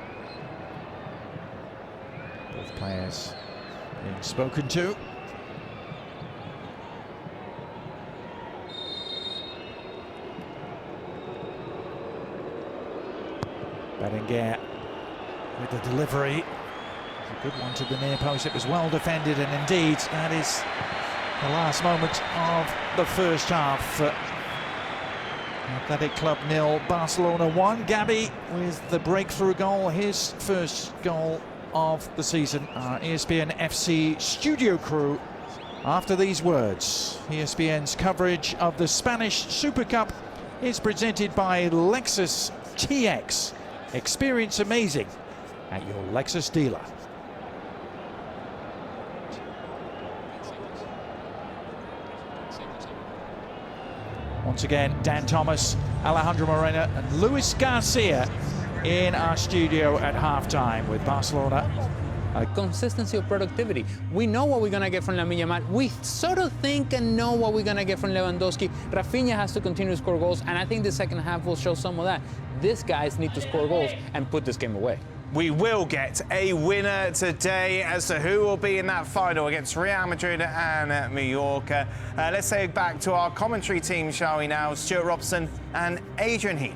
Both players being spoken to. Berenguer with the delivery. A good one to the near post. It was well defended, and indeed that is the last moment of the first half. Athletic Club 0, Barcelona 1. Gavi with the breakthrough goal, his first goal of the season. Our ESPN FC studio crew, after these words, ESPN's coverage of the Spanish Super Cup is presented by Lexus TX. Experience amazing at your Lexus dealer. Once again, Dan Thomas, Alejandro Moreno and Luis Garcia in our studio at halftime with Barcelona. Consistency of productivity. We know what we're going to get from Lamine Yamal. We sort of think and know what we're going to get from Lewandowski. Rafinha has to continue to score goals, and I think the second half will show some of that. These guys need to score goals and put this game away. We will get a winner today as to who will be in that final against Real Madrid and Mallorca. Let's say back to our commentary team, shall we now? Stuart Robson and Adrian Healy.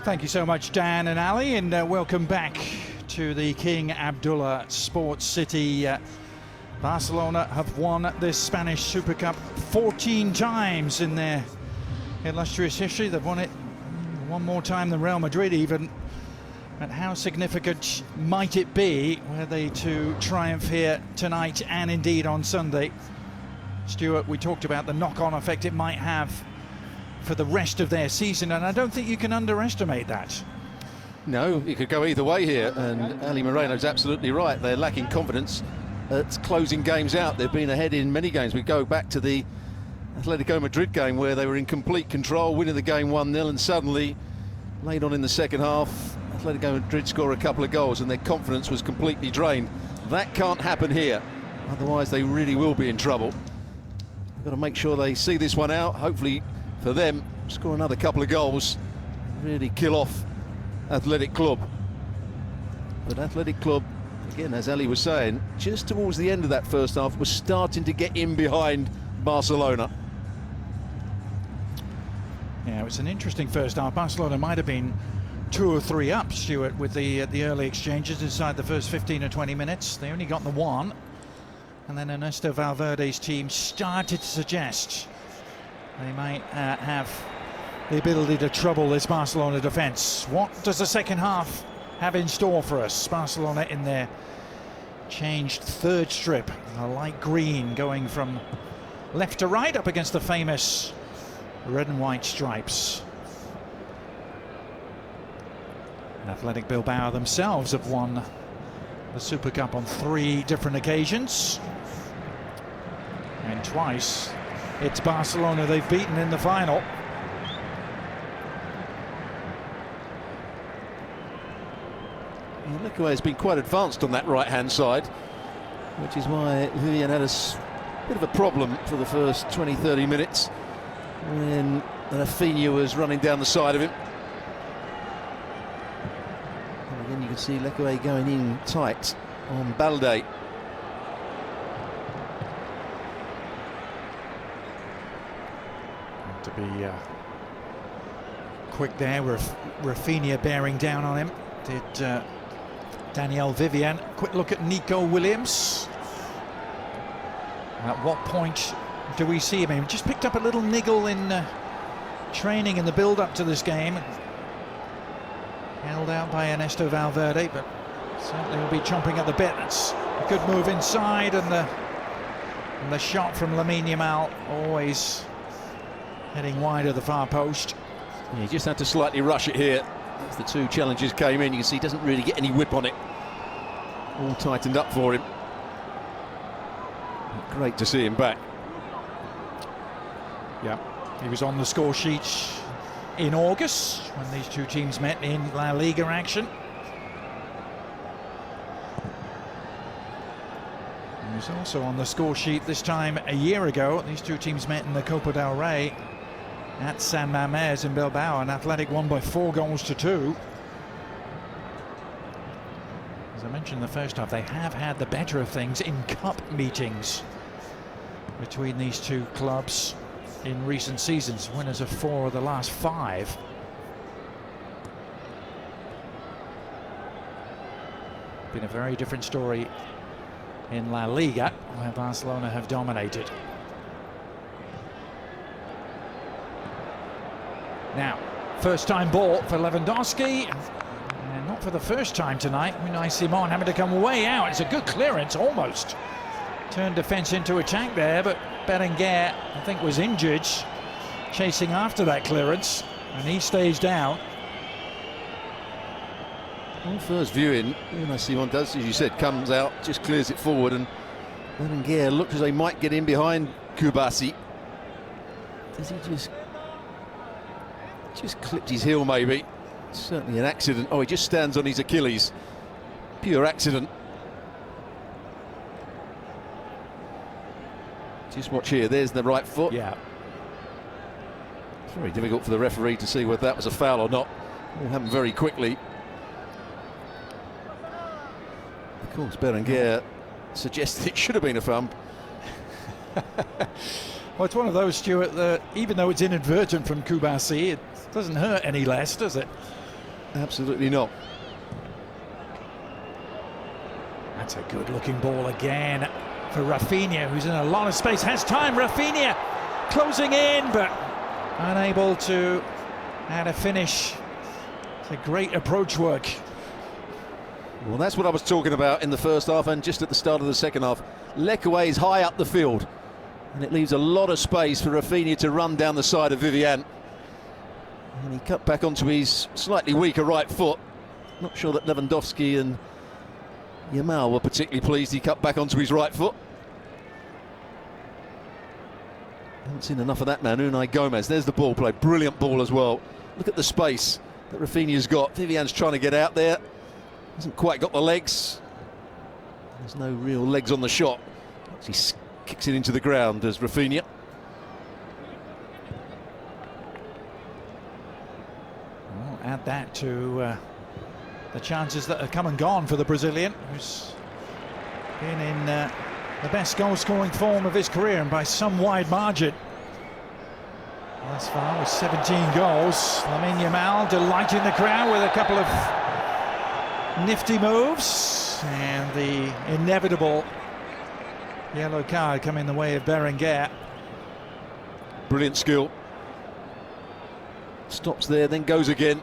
Thank you so much, Dan and Ali, and welcome back to the King Abdullah Sports City. Barcelona have won this Spanish Super Cup 14 times in their illustrious history. They've won it one more time than Real Madrid even. But how significant might it be were they to triumph here tonight and indeed on Sunday? Stuart, we talked about the knock-on effect it might have for the rest of their season, and I don't think you can underestimate that. No, it could go either way here, and Ali Moreno's absolutely right. They're lacking confidence at closing games out. They've been ahead in many games. We go back to the Atletico Madrid game where they were in complete control, winning the game 1-0, and suddenly, late on in the second half, Atletico Madrid score a couple of goals and their confidence was completely drained. That can't happen here, otherwise they really will be in trouble. They've got to make sure they see this one out, hopefully for them, score another couple of goals, really kill off Athletic Club. But Athletic Club, again, as Ali was saying, just towards the end of that first half, was starting to get in behind Barcelona. Yeah, it was an interesting first half. Barcelona might have been 2 or 3 up, Stuart, with the early exchanges inside the first 15 or 20 minutes. They only got the one, and then Ernesto Valverde's team started to suggest they might have the ability to trouble this Barcelona defence. What does the second half have in store for us? Barcelona in their changed third strip, a light green going from left to right up against the famous red and white stripes. Athletic Bilbao themselves have won the Super Cup on 3 different occasions, and twice it's Barcelona they've beaten in the final. Liquid has been quite advanced on that right-hand side, which is why Vivian had a bit of a problem for the first 20-30 minutes when Rafinha was running down the side of him. And again, you can see Lecoe going in tight on Balde. To be quick there with Rafinha bearing down on him. Did Daniel Vivian. Quick look at Nico Williams. At what point do we see him? He just picked up a little niggle in training in the build-up to this game. Held out by Ernesto Valverde, but certainly will be chomping at the bit. That's a good move inside, and the shot from Lamine Yamal always heading wide of the far post. Yeah, he just had to slightly rush it here. As the 2 challenges came in, you can see he doesn't really get any whip on it. All tightened up for him. Great to see him back. Yeah, he was on the score sheet in August when these 2 teams met in La Liga action. He was also on the score sheet this time a year ago. These 2 teams met in the Copa del Rey at San Mamés in Bilbao, and Athletic won by 4-2. As I mentioned in the first half, they have had the better of things in cup meetings between these 2 clubs in recent seasons. Winners of 4 of the last 5. Been a very different story in La Liga, where Barcelona have dominated. Now, first time ball for Lewandowski, and not for the first time tonight. Unai Simon having to come way out. It's a good clearance, almost turned defence into attack there, but Berenguer, I think, was injured chasing after that clearance. and he stays down. On first viewing, Simon does, as you said, comes out, just clears it forward, and Berenguer looks as they might get in behind Kubasi. Does he just clipped his heel maybe? Certainly an accident. Oh, he just stands on his Achilles. Pure accident. Just watch here, there's the right foot. Yeah. It's very difficult for the referee to see whether that was a foul or not. It all happened very quickly. Of course, Berenguer suggested it should have been a foul. Well, it's one of those, Stuart, that even though it's inadvertent from Kubasi, it doesn't hurt any less, does it? Absolutely not. That's a good-looking ball again for Rafinha, who's in a lot of space. Has time, Rafinha closing in, but unable to add a finish. It's a great approach work. Well, that's what I was talking about in the first half and just at the start of the second half. Lekaway is high up the field, and it leaves a lot of space for Rafinha to run down the side of Vivian. And he cut back onto his slightly weaker right foot. Not sure that Lewandowski and Yamal were particularly pleased he cut back onto his right foot. Haven't seen enough of that man, Unai Gomez. There's the ball play, brilliant ball as well. Look at the space that Rafinha's got. Vivian's trying to get out there. Hasn't quite got the legs. There's no real legs on the shot. He kicks it into the ground as Rafinha. Well, add that to the chances that have come and gone for the Brazilian, who's been in the best goal-scoring form of his career, and by some wide margin. Thus far with 17 goals. Lamine Yamal delighting the crowd with a couple of nifty moves, and the inevitable yellow card coming the way of Berenguer. Brilliant skill. Stops there, then goes again.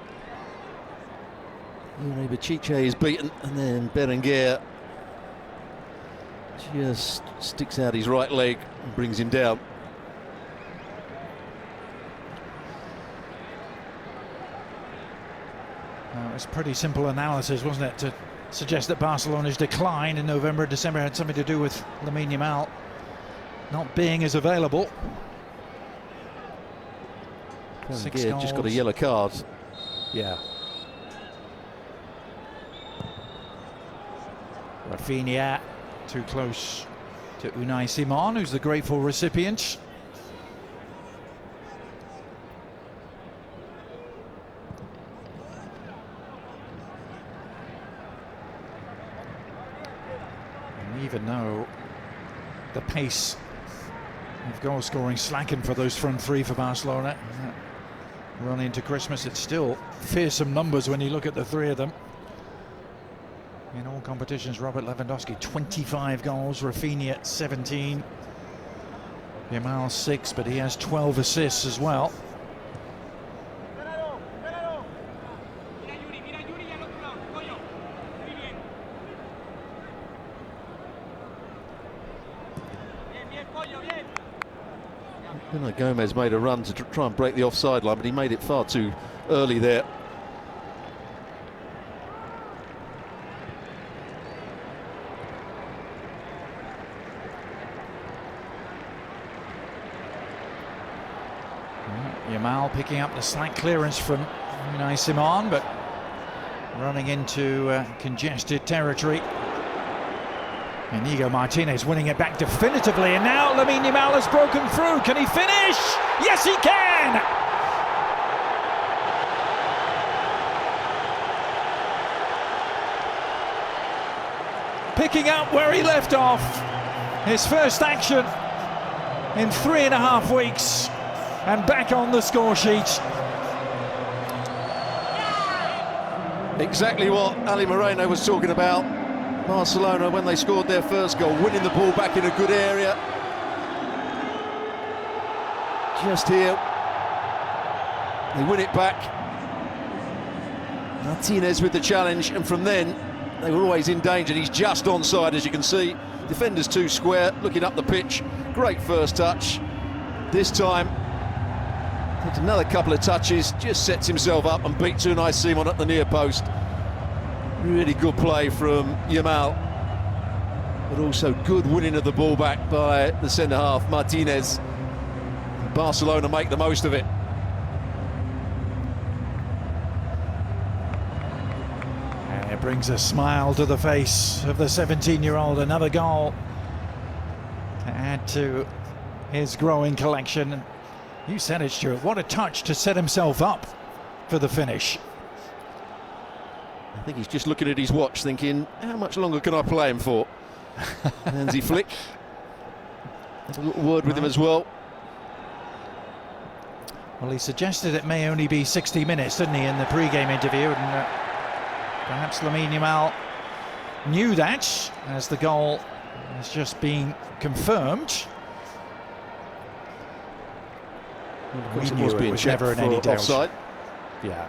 Chiche is beaten, and then Berenguer just sticks out his right leg and brings him down. It was pretty simple analysis, wasn't it, to suggest that Barcelona's decline in November and December had something to do with Lamine Yamal not being as available. Berenguer just got a yellow card. Yeah. Rafinha too close to Unai Simon, who's the grateful recipient. And even though the pace of goal scoring slackened for those front three for Barcelona, run into Christmas, it's still fearsome numbers when you look at the three of them. In all competitions, Robert Lewandowski 25 goals, Rafinha 17, Yamal 6, but he has 12 assists as well. Unai Gomez made a run to try and break the offside line, but he made it far too early there. Yamal picking up the slack clearance from Unai Simon, but running into congested territory. Inigo Martinez winning it back definitively, and now Lamine Yamal has broken through. Can he finish? Yes, he can! Picking up where he left off. His first action in 3.5 weeks, and back on the score sheet. Exactly what Ali Moreno was talking about. Barcelona, when they scored their first goal, winning the ball back in a good area. Just here, they win it back. Martinez with the challenge, and from then they were always in danger. He's just onside, as you can see. Defenders too square, looking up the pitch. Great first touch. This time Takes another couple of touches, just sets himself up and beats Unai Simon at the near post. Really good play from Yamal, but also good winning of the ball back by the centre-half, Martinez. Barcelona make the most of it. And it brings a smile to the face of the 17-year-old. Another goal to add to his growing collection. You said it, Stuart. What a touch to set himself up for the finish. I think he's just looking at his watch thinking, how much longer can I play him for? Handsy flick. A little word with him as well. Well, he suggested it may only be 60 minutes, didn't he, in the pre-game interview? And perhaps Lamine Yamal knew that, as the goal has just been confirmed. Well, of course, it was being checked never in any doubt. Offside. Yeah.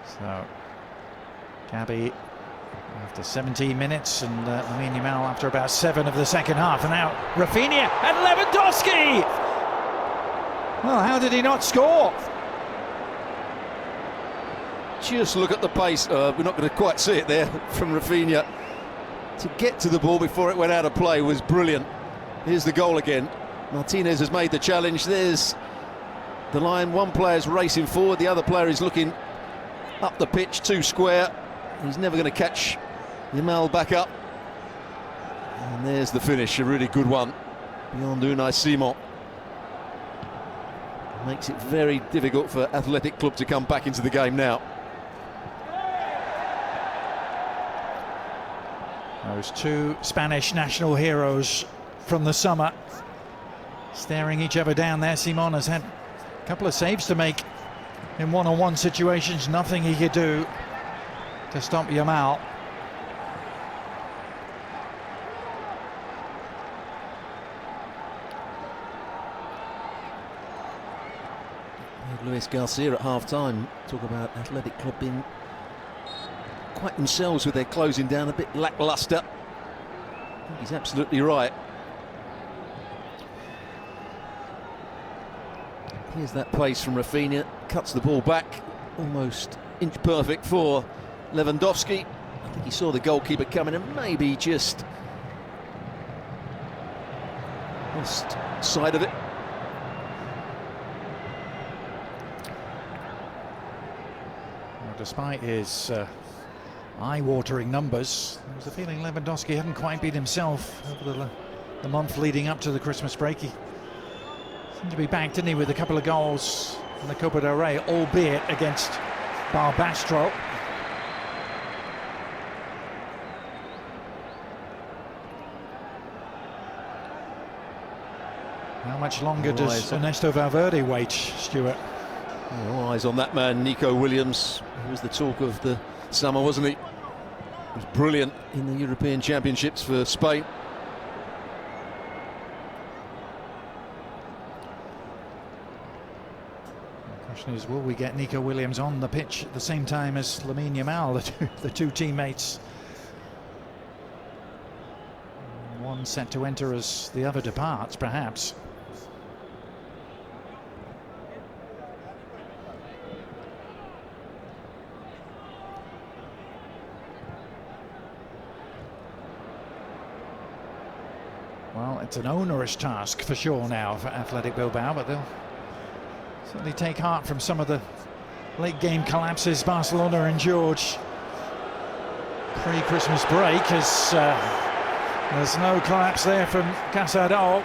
So, Gabi after 17 minutes, and Lamine Yamal after about 7 of the second half, and now Rafinha and Lewandowski. Well, how did he not score? Just look at the pace. We're not going to quite see it there from Rafinha. To get to the ball before it went out of play was brilliant. Here's the goal again. Martinez has made the challenge. There's the line. One player's racing forward, the other player is looking up the pitch, too square. He's never going to catch Yamal back up. And there's the finish, a really good one beyond Unai Simon. Makes it very difficult for Athletic Club to come back into the game now. Those two Spanish national heroes from the summer staring each other down there. Simon has had a couple of saves to make in one-on-one situations. Nothing he could do to stop Yamal. Luis Garcia at half-time talk about Athletic Club being quite themselves with their closing down, a bit lacklustre. I think he's absolutely right. Here's that pace from Rafinha, cuts the ball back, almost inch perfect for Lewandowski. I think he saw the goalkeeper coming and maybe just lost sight of it. Well, despite his eye-watering numbers, there was a feeling Lewandowski hadn't quite been himself over the month leading up to the Christmas break. He seemed to be back, didn't he, with a couple of goals in the Copa del Rey, albeit against Barbastro. How much longer does Ernesto Valverde wait, Stuart? All eyes on that man, Nico Williams. He was the talk of the summer, wasn't he? He was brilliant in the European Championships for Spain. The question is, will we get Nico Williams on the pitch at the same time as Lamine Yamal, the two teammates? One set to enter as the other departs, perhaps. Well, it's an onerous task for sure now for Athletic Bilbao, but they'll certainly take heart from some of the late game collapses Barcelona endured pre-Christmas break, as there's no collapse there from Casado.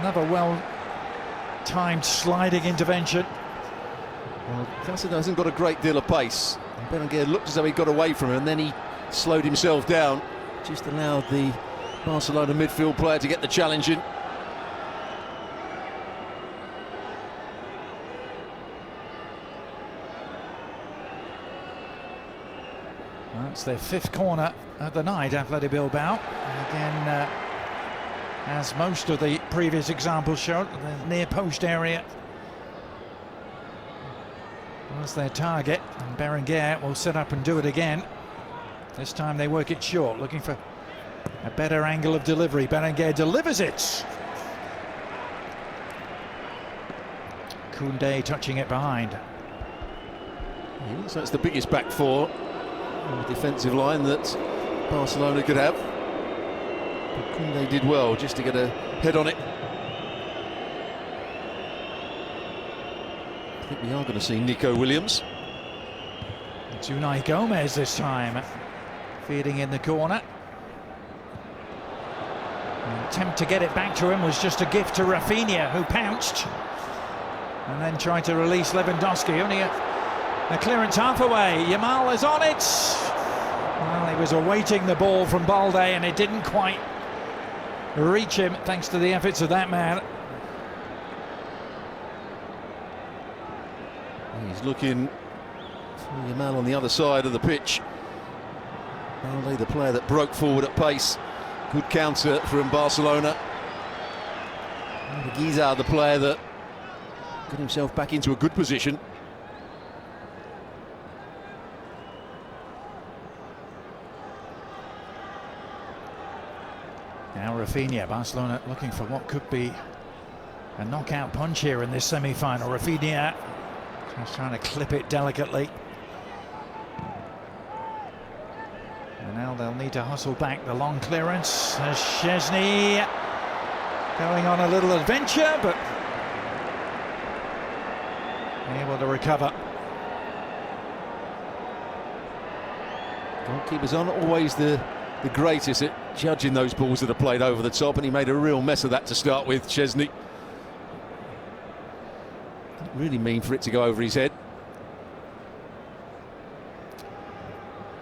Another well-timed sliding intervention. Well, Casado hasn't got a great deal of pace. Berenguer looked as though he got away from him, and then he slowed himself down. Just allowed the Barcelona midfield player to get the challenge in. That's their 5th corner of the night, Athletic Bilbao. And again, as most of the previous examples showed, the near post area was their target, and Berenguer will set up and do it again. This time they work it short, looking for a better angle of delivery. Berenguer delivers it. Koundé touching it behind. Yeah, so it's the biggest back four on the defensive line that Barcelona could have. But Koundé did well just to get a head on it. I think we are going to see Nico Williams. It's Unai Gomez this time, feeding in the corner. The attempt to get it back to him was just a gift to Rafinha, who pounced and then tried to release Lewandowski. Only a clearance half away. Yamal is on it. Well, he was awaiting the ball from Balde and it didn't quite reach him thanks to the efforts of that man. He's looking for Yamal on the other side of the pitch. Balde, the player that broke forward at pace. Good counter from Barcelona. And Guizar, the player that got himself back into a good position. Now Rafinha, Barcelona looking for what could be a knockout punch here in this semi-final. Rafinha just trying to clip it delicately. And now they'll need to hustle back the long clearance. As Szczesny going on a little adventure, but able to recover. Goalkeepers aren't always the greatest at judging those balls that are played over the top, and he made a real mess of that to start with, Szczesny. Didn't really mean for it to go over his head.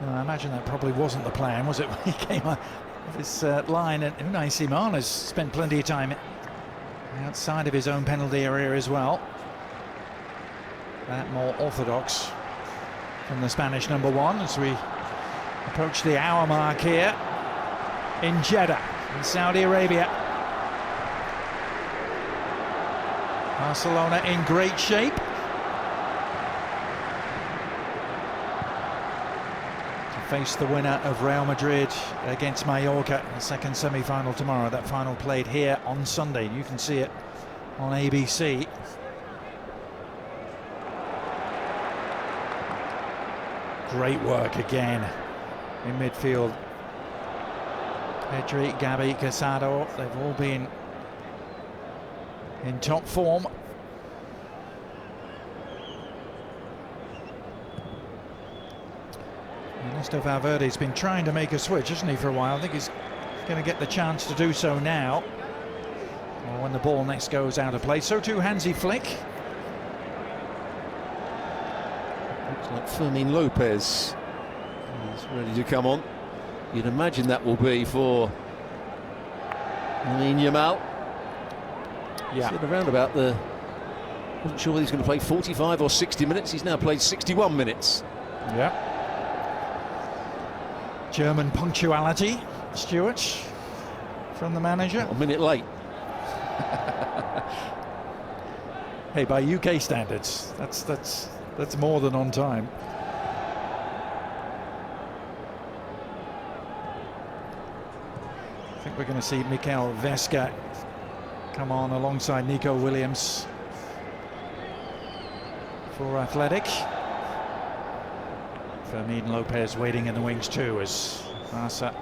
I imagine that probably wasn't the plan, was it, when he came off his line? And Unai Simon has spent plenty of time outside of his own penalty area as well. That more orthodox from the Spanish number one as we approach the hour mark here in Jeddah, in Saudi Arabia. Barcelona in great shape. Face the winner of Real Madrid against Mallorca, the second semi-final tomorrow. That final played here on Sunday. You can see it on ABC. Great work again in midfield. Pedri, Gavi, Casado, they've all been in top form. Ernesto Valverde's been trying to make a switch, hasn't he, for a while? I think he's going to get the chance to do so now, or when the ball next goes out of play. So too Hansi Flick. Looks like Fermin Lopez is ready to come on. You'd imagine that will be for Lamine Yamal. Yeah. Sitting around about the... Wasn't sure whether he's going to play 45 or 60 minutes. He's now played 61 minutes. Yeah. German punctuality, Stuart, from the manager. A minute late. Hey, by UK standards, that's more than on time. I think we're going to see Mikel Vesga come on alongside Nico Williams for Athletic. Fermin Lopez waiting in the wings too as Barca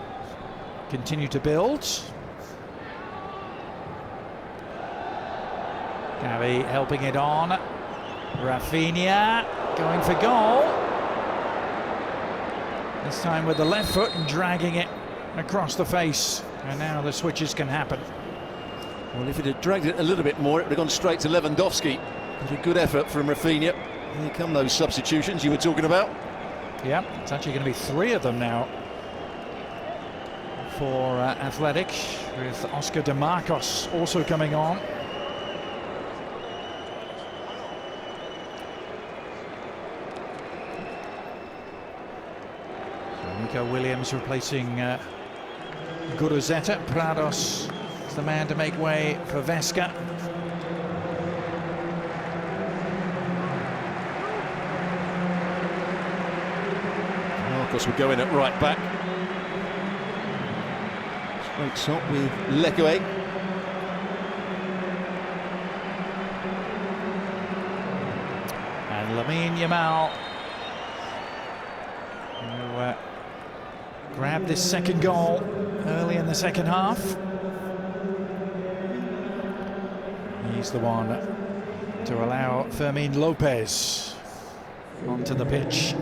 continue to build. Gavi helping it on. Rafinha going for goal. This time with the left foot and dragging it across the face. And now the switches can happen. Well, if it had dragged it a little bit more, it would have gone straight to Lewandowski. But a good effort from Rafinha. Here come those substitutions you were talking about. Yeah, it's actually going to be 3 of them now for Athletic, with Oscar de Marcos also coming on. So Nico Williams replacing Guruzeta. Prados is the man to make way for Vesga. Marcos would go in at right back. Straight shot with Lekue. Lamine Yamal, who grabbed this second goal early in the second half. He's the one to allow Fermin Lopez onto the pitch.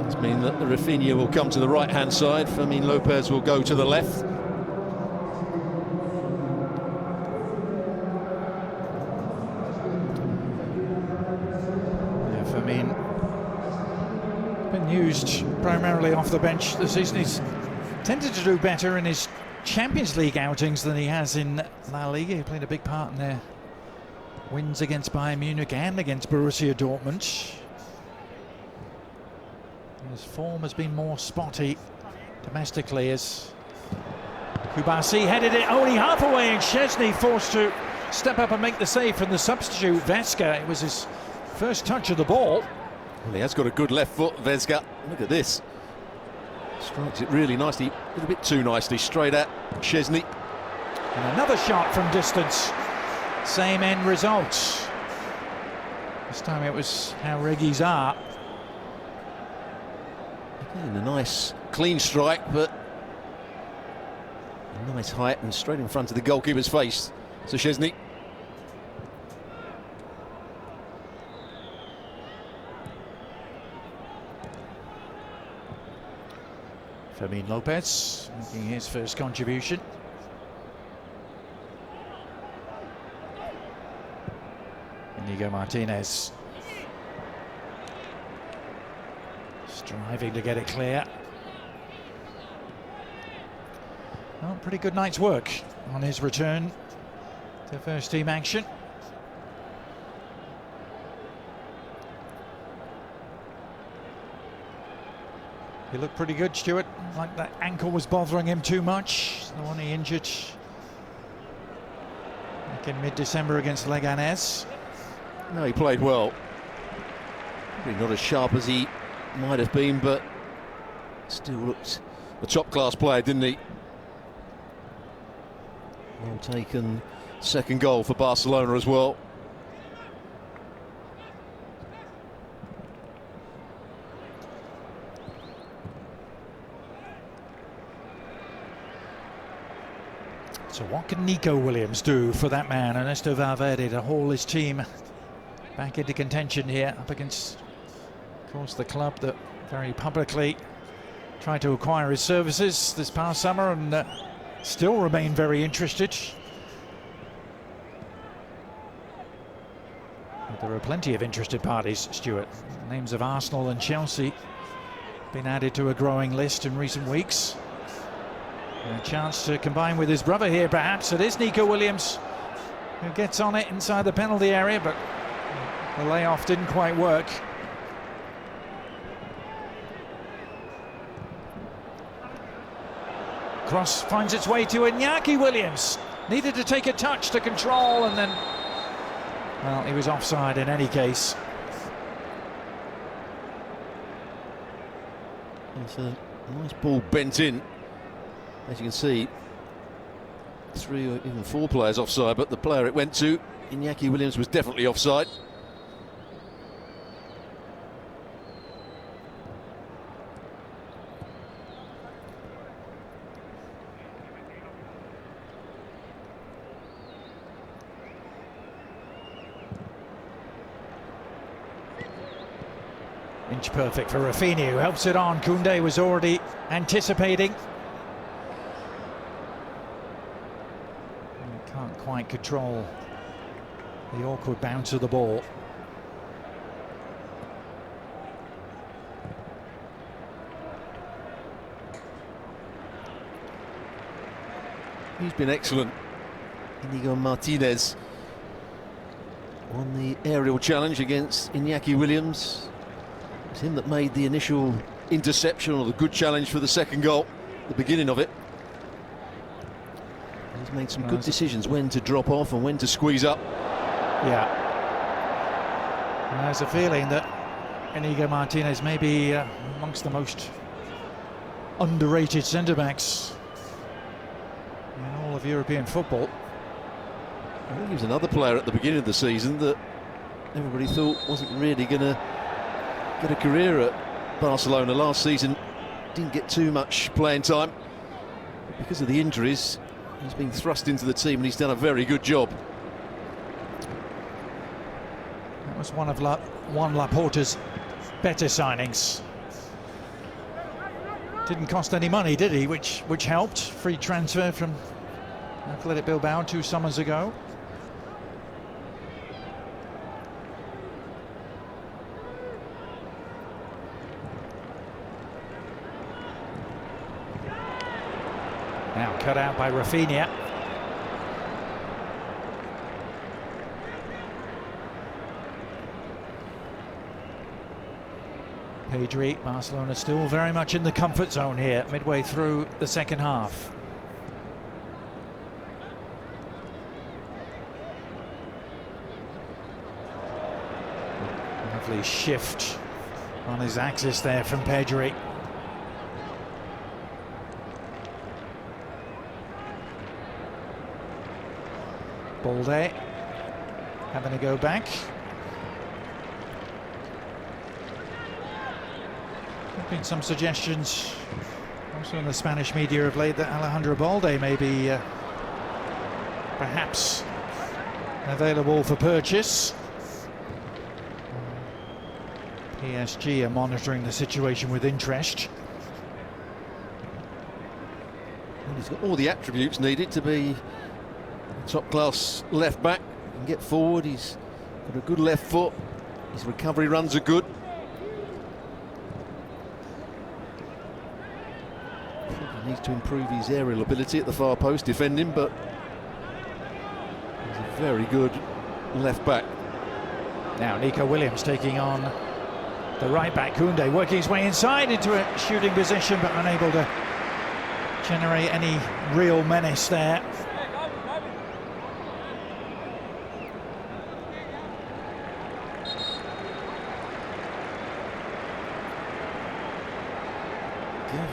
It's mean that the Rafinha will come to the right-hand side. Fermin Lopez will go to the left. Yeah, Fermin been used primarily off the bench this season. He's tended to do better in his Champions League outings than he has in La Liga. He played a big part in their wins against Bayern Munich and against Borussia Dortmund. His form has been more spotty domestically as Kubasi headed it only half away, and Szczesny forced to step up and make the save from the substitute Vesga. It was his first touch of the ball. Well, he has got a good left foot, Vesga. Look at this. Strikes it really nicely, a little bit too nicely, straight at Szczesny. And another shot from distance. Same end result. This time it was Jauregi's art. Again, a nice clean strike, but a nice height and straight in front of the goalkeeper's face. So Szczesny. Fermin Lopez making his first contribution. Inigo Martinez striving to get it clear. Well, pretty good night's work on his return to first team action. He looked pretty good, Stuart. Like that ankle was bothering him too much. The one he injured back in mid-December against Leganés. No, he played well. Probably not as sharp as he might have been, but still looked a top-class player, didn't he? Well taken. Second goal for Barcelona as well. So what can Nico Williams do for that man, Ernesto Valverde, to haul his team back into contention here up against, of course, the club that very publicly tried to acquire his services this past summer and still remain very interested. But there are plenty of interested parties, Stuart. Names of Arsenal and Chelsea been added to a growing list in recent weeks. A chance to combine with his brother here, perhaps. It is Nico Williams who gets on it inside the penalty area, but the layoff didn't quite work. Cross finds its way to Iñaki Williams. Needed to take a touch to control, and then, well, he was offside in any case. It's a nice ball bent in. As you can see, 3 or even 4 players offside, but the player it went to, Iñaki Williams, was definitely offside. Inch perfect for Rafinha, who helps it on. Koundé was already anticipating. Can't quite control the awkward bounce of the ball. He's been excellent. Inigo Martinez won the aerial challenge against Iñaki Williams. It's him that made the initial interception, or the good challenge for the second goal, the beginning of it. He's made some good decisions when to drop off and when to squeeze up. Yeah. And there's a feeling that Inigo Martinez may be amongst the most underrated centre-backs in all of European football. I think he was another player at the beginning of the season that everybody thought wasn't really going to get a career at Barcelona last season. Didn't get too much playing time. But because of the injuries, he's been thrust into the team and he's done a very good job. That was one of Juan Laporta's better signings. Didn't cost any money, did he? Which helped. Free transfer from Athletic Bilbao 2 summers ago. Now cut out by Rafinha. Pedri, Barcelona still very much in the comfort zone here, midway through the second half. Lovely shift on his axis there from Pedri. Balde having a go back. There have been some suggestions also in the Spanish media of late that Alejandro Balde may be perhaps available for purchase. PSG are monitoring the situation with interest. And he's got all the attributes needed to be a top-class left-back. He can get forward, he's got a good left foot, his recovery runs are good. He needs to improve his aerial ability at the far post defending, but he's a very good left-back. Now Nico Williams taking on the right-back. Koundé working his way inside into a shooting position, but unable to generate any real menace there.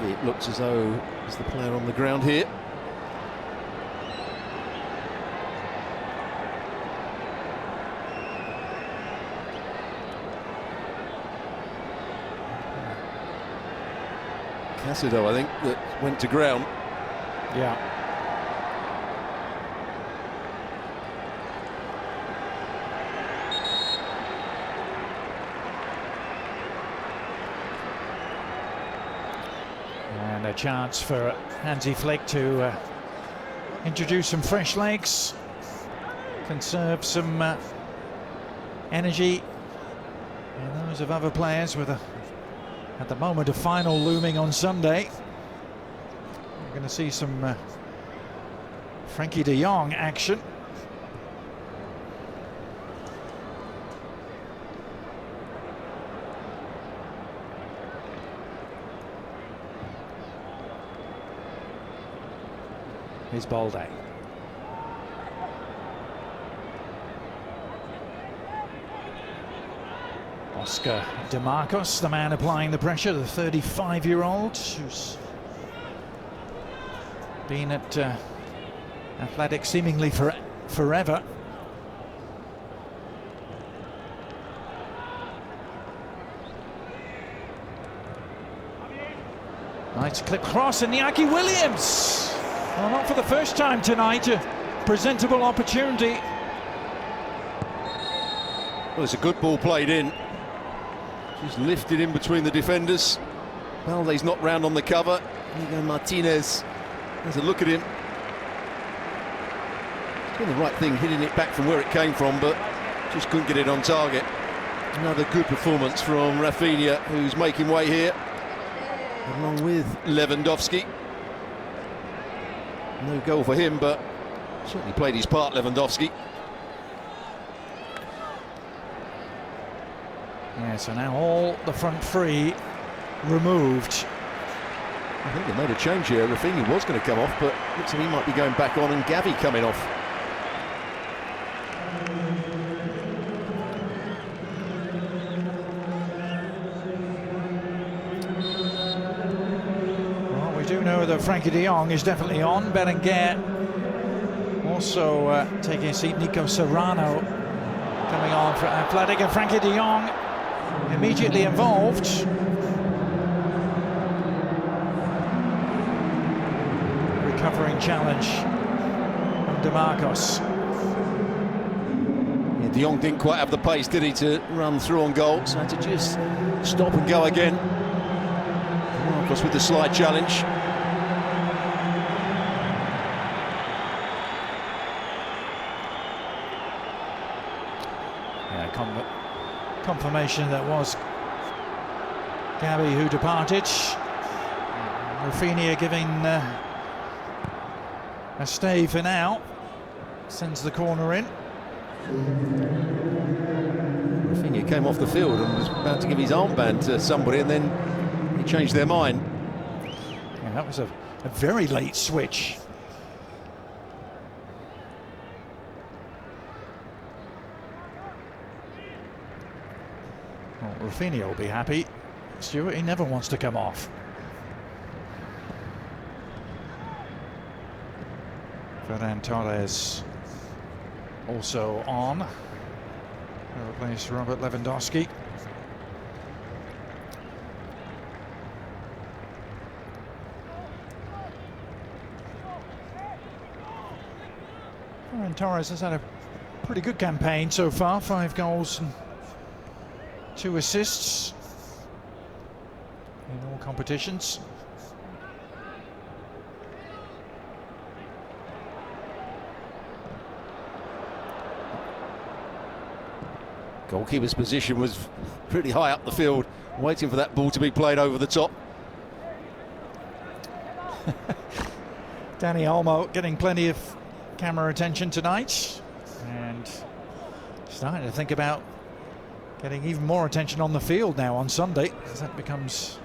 It looks as though he's the player on the ground here. Casido, I think, that went to ground. Yeah. And a chance for Hansi Flick to introduce some fresh legs, conserve some energy in those of other players with at the moment a final looming on Sunday. We're going to see some Frankie de Jong action. Here's Balde. Oscar De Marcos, the man applying the pressure, the 35-year-old who's been at Athletic seemingly forever. Nice clip cross, and Iñaki Williams. Well, not for the first time tonight, a presentable opportunity. Well, it's a good ball played in. Just lifted in between the defenders. Balde's not round on the cover. Inigo Martinez has a look at him. He's doing the right thing, hitting it back from where it came from, but just couldn't get it on target. Another good performance from Rafinha, who's making way here, along with Lewandowski. No goal for him, but certainly played his part, Lewandowski. Yeah, so now all the front three removed. I think they made a change here. Rafinha was going to come off, but looks like he might be going back on, and Gavi coming off. Well, we do know that Frankie de Jong is definitely on. Berenguer also taking a seat. Nico Serrano coming on for Athletic, and Frankie de Jong immediately involved. Recovering challenge from DeMarcos. Yeah, de Jong didn't quite have the pace, did he, to run through on goal, so had to just stop and go again. DeMarcos with the slight challenge. Confirmation that was Gabby who departed. Rafinha giving a stay for now. Sends the corner in. Rafinha came off the field and was about to give his armband to somebody, and then he changed their mind. Yeah, that was a very late switch. Well, Rafinha will be happy. Stuart, he never wants to come off. Ferran Torres also on. To replace Robert Lewandowski. Ferran Torres has had a pretty good campaign so far. 5 goals and 2 assists in all competitions. Goalkeeper's position was pretty high up the field, waiting for that ball to be played over the top. Dani Olmo getting plenty of camera attention tonight, and starting to think about getting even more attention on the field now on Sunday, as that becomes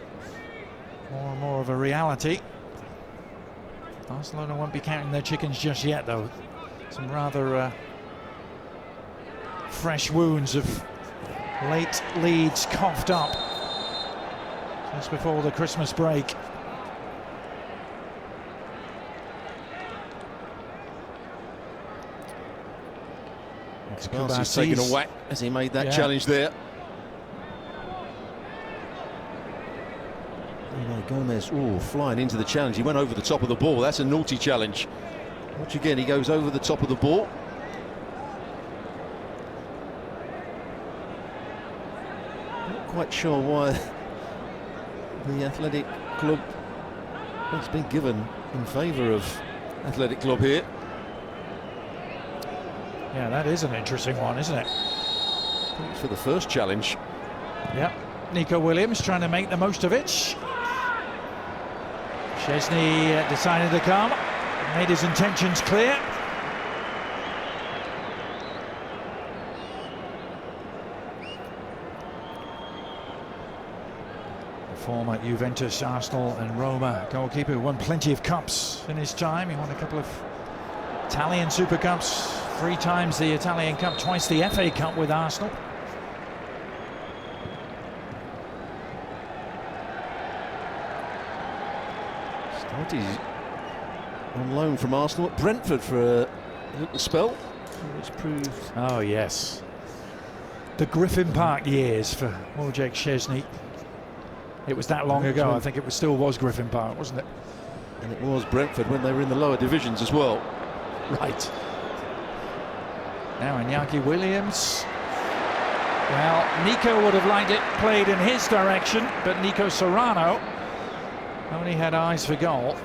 more and more of a reality. Barcelona won't be counting their chickens just yet, though. Some rather fresh wounds of late leads coughed up just before the Christmas break. He's taking a whack as he made that challenge there. Gomez, flying into the challenge. He went over the top of the ball. That's a naughty challenge. Watch again, he goes over the top of the ball. Not quite sure why the Athletic Club has been given in favour of Athletic Club here. Yeah, that is an interesting one, isn't it? Thanks for the first challenge. Yep. Nico Williams trying to make the most of it. Chesney decided to come, made his intentions clear. The former Juventus, Arsenal and Roma goalkeeper who won plenty of cups in his time. He won a couple of Italian Super Cups, 3 times the Italian Cup, twice the FA Cup with Arsenal. Started on loan from Arsenal at Brentford for a little spell, which proved... Oh yes, the Griffin Park years for Wojciech Szczesny. It was that long ago. I think it still was Griffin Park, wasn't it? And it was Brentford when they were in the lower divisions as well. Right. Now Iñaki Williams. Well, Nico would have liked it played in his direction, but Nico Serrano only had eyes for goal.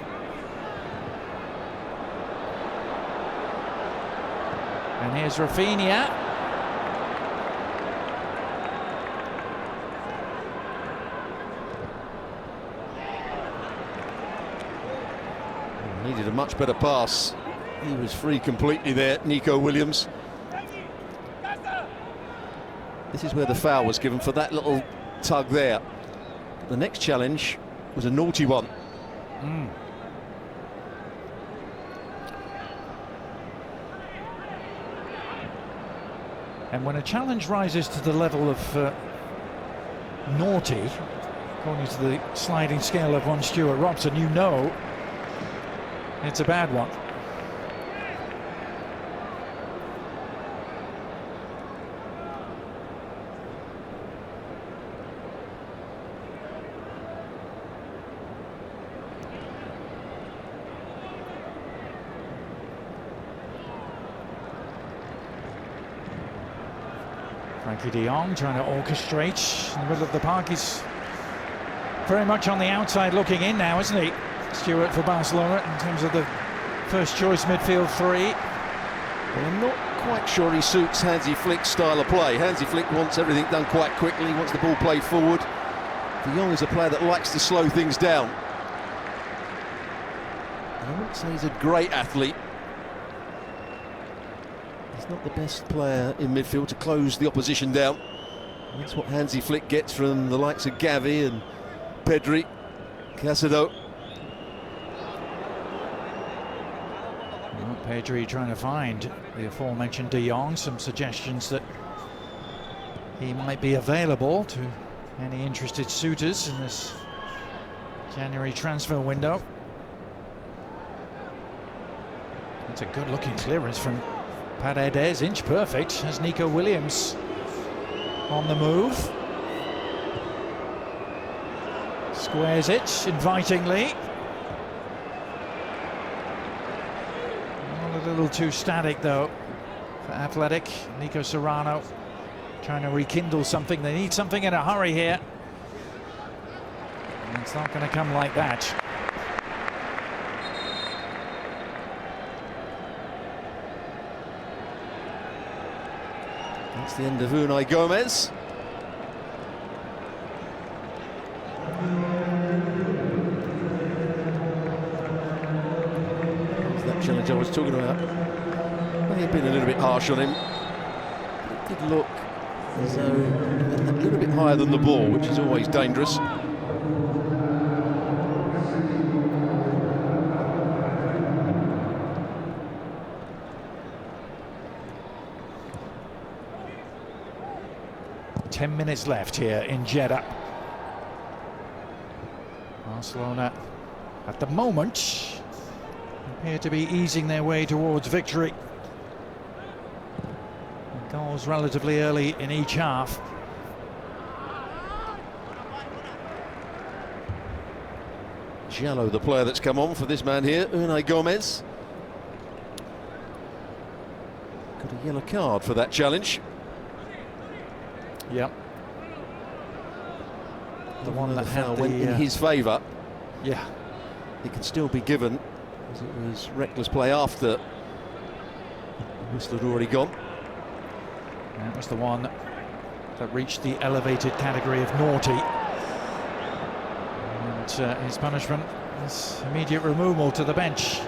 And here's Rafinha. Needed a much better pass. He was free completely there, Nico Williams. This is where the foul was given for that little tug there. The next challenge was a naughty one. And when a challenge rises to the level of naughty, according to the sliding scale of one Stuart Robson, you know it's a bad one. Frankie de Jong trying to orchestrate in the middle of the park. He's very much on the outside looking in now, isn't he, Stuart, for Barcelona in terms of the first choice midfield three? Well, I'm not quite sure he suits Hansi Flick's style of play. Hansi Flick wants everything done quite quickly, he wants the ball played forward. De Jong is a player that likes to slow things down. And I wouldn't say he's a great athlete. He's not the best player in midfield to close the opposition down. That's what Hansi Flick gets from the likes of Gavi and Pedri, Casado. Well, Pedri trying to find the aforementioned de Jong. Some suggestions that he might be available to any interested suitors in this January transfer window. It's a good looking clearance from Paredes, inch perfect, as Nico Williams on the move. Squares it invitingly. A little too static though for Athletic. Nico Serrano trying to rekindle something. They need something in a hurry here. And it's not going to come like that. That's the end of Unai Gomez. That's that challenge I was talking about. May have been a little bit harsh on him. It did look as though a little bit higher than the ball, which is always dangerous. Ten minutes left here in Jeddah. Barcelona, at the moment, appear to be easing their way towards victory. Goals relatively early in each half. Giallo, the player that's come on for this man here, Unai Gomez. Got a yellow card for that challenge. Yep. The one that had went in his favour. Yeah. It can still be given, as it was reckless play after the whistle had already gone. That was the one that reached the elevated category of naughty. And his punishment is immediate removal to the bench.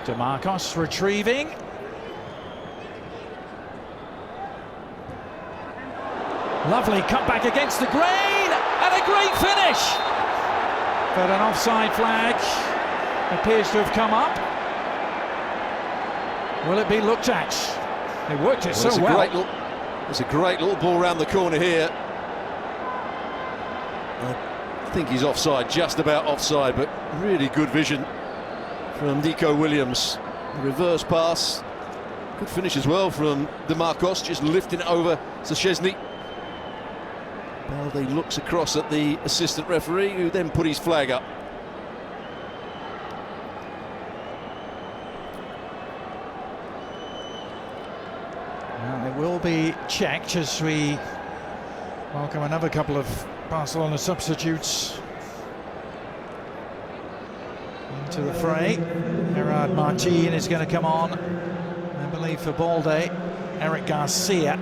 DeMarcos retrieving. Lovely cutback against the grain, and a great finish. But an offside flag appears to have come up. Will it be looked at? They worked it so well. It's a great little ball round the corner here. I think he's offside, just about offside, but really good vision from Nico Williams. The reverse pass, good finish as well from DeMarcos, just lifting it over to Szczesny. Balde looks across at the assistant referee, who then put his flag up. Well, it will be checked as we welcome another couple of Barcelona substitutes into the fray. Gerard Martin is going to come on, I believe, for Balde. Eric Garcia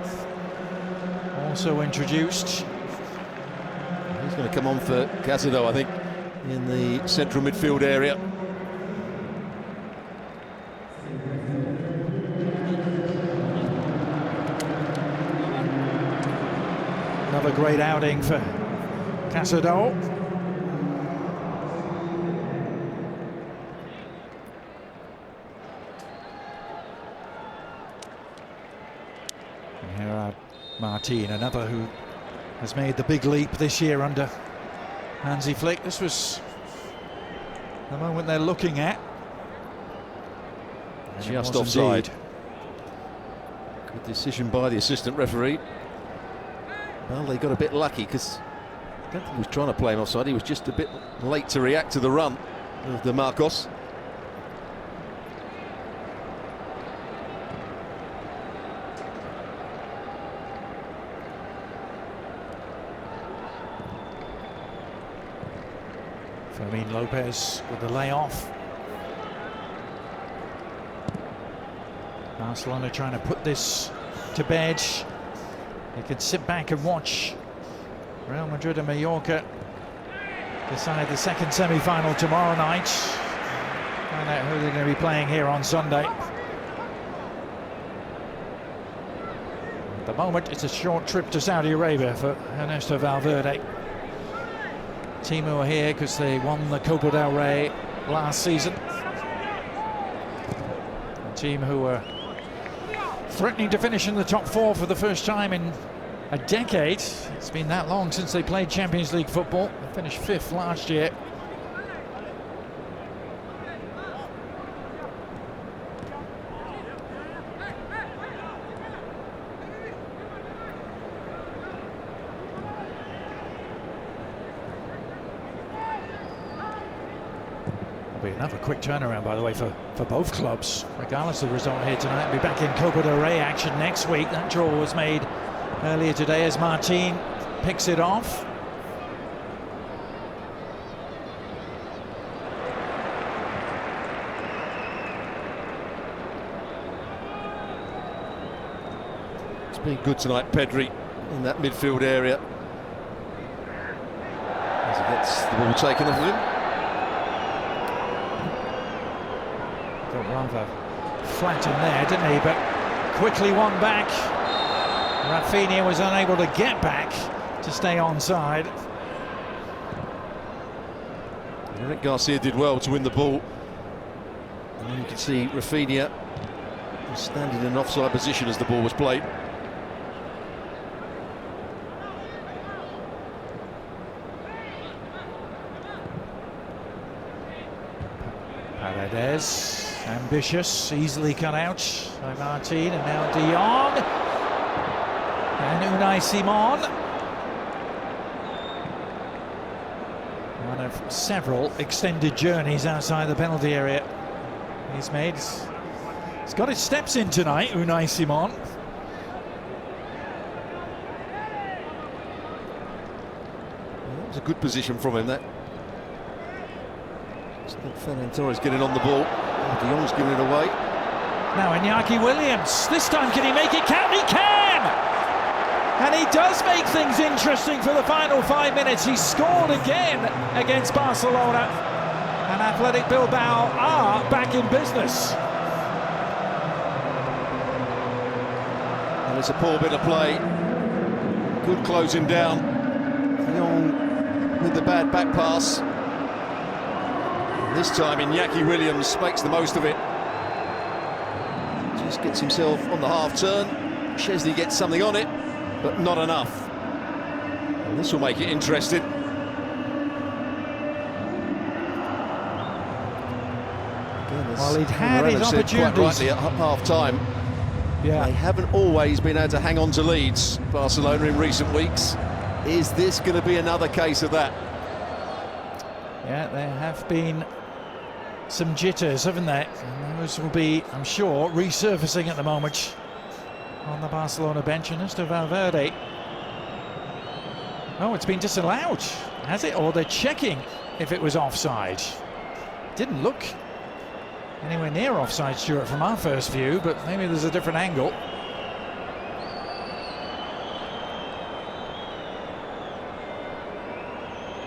also introduced. He's going to come on for Casado, I think, in the central midfield area. Another great outing for Casado. And Gerard Martin, another who has made the big leap this year under Hansi Flick. This was the moment they're looking at. Just offside. Good decision by the assistant referee. Well, they got a bit lucky because I don't think he was trying to play him offside. He was just a bit late to react to the run of DeMarcos. Fermin Lopez with the layoff. Barcelona trying to put this to bed. They could sit back and watch Real Madrid and Mallorca decide the second semi-final tomorrow night. Find out who they're going to be playing here on Sunday. At the moment, it's a short trip to Saudi Arabia for Ernesto Valverde. Team who are here because they won the Copa del Rey last season. A team who are threatening to finish in the top four for the first time in a decade. It's been that long since they played Champions League football. They finished 5th last year. Be another quick turnaround, by the way, for both clubs, regardless of the result here tonight. We'll be back in Copa del Rey action next week. That draw was made earlier today as Martin picks it off. It's been good tonight, Pedri, in that midfield area. As he gets the ball taken off of him. Rather flat in there, didn't he? But quickly won back. Rafinha was unable to get back to stay onside. Eric Garcia did well to win the ball. And then you can see Rafinha was standing in an offside position as the ball was played. Paredes. Ambitious, easily cut out by Martin, and now De Jong and Unai Simon. One of several extended journeys outside the penalty area he's made. He's got his steps in tonight, Unai Simon. Well, that was a good position from him, that. Ferran Torres getting on the ball. De Jong's giving it away. Now Iñaki Williams. This time can he make it count? He can! And he does make things interesting for the final 5 minutes. He scored again against Barcelona. And Athletic Bilbao are back in business. And it's a poor bit of play. Good closing down. De Jong with the bad back pass. This time Iñaki Williams makes the most of it. Just gets himself on the half turn. Szczesny gets something on it, but not enough. And this will make it interesting. Again, well, he'd had his opportunities. Quite rightly at half time. Yeah. They haven't always been able to hang on to leads, Barcelona, in recent weeks. Is this going to be another case of that? Yeah, there have been some jitters, haven't there? And those will be, I'm sure, resurfacing at the moment on the Barcelona bench. And Ernesto Valverde. Oh, it's been disallowed, has it? Or they're checking if it was offside. Didn't look anywhere near offside, Stuart, from our first view, but maybe there's a different angle.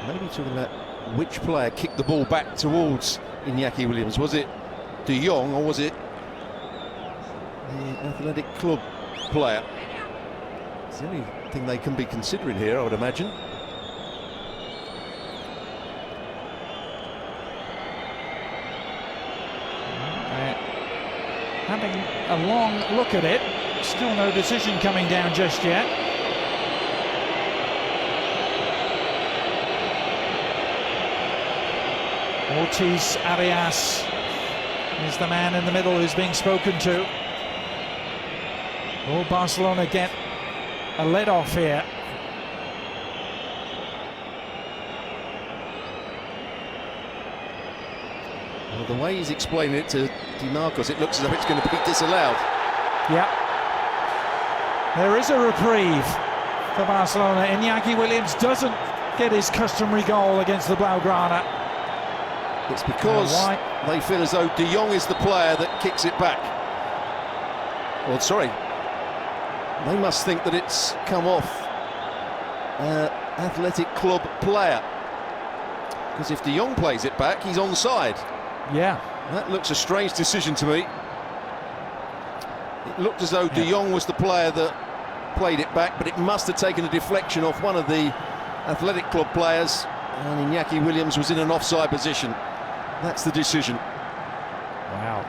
Maybe talking about which player kicked the ball back towards Iñaki Williams. Was it De Jong or was it the Athletic Club player? It's the only thing they can be considering here, I would imagine. Having a long look at it, still no decision coming down just yet. Ortiz Arias is the man in the middle who's being spoken to. Will Barcelona get a let off here? Well, the way he's explaining it to Di Marcos, it looks as though it's going to be disallowed. Yeah. There is a reprieve for Barcelona. Iñaki Williams doesn't get his customary goal against the Blaugrana. It's because they feel as though De Jong is the player that kicks it back. Well, sorry, they must think that it's come off Athletic Club player, because if De Jong plays it back, he's onside. Yeah. That looks a strange decision to me. It looked as though De Jong was the player that played it back, but it must have taken a deflection off one of the Athletic Club players, and Iñaki Williams was in an offside position. That's the decision. Wow.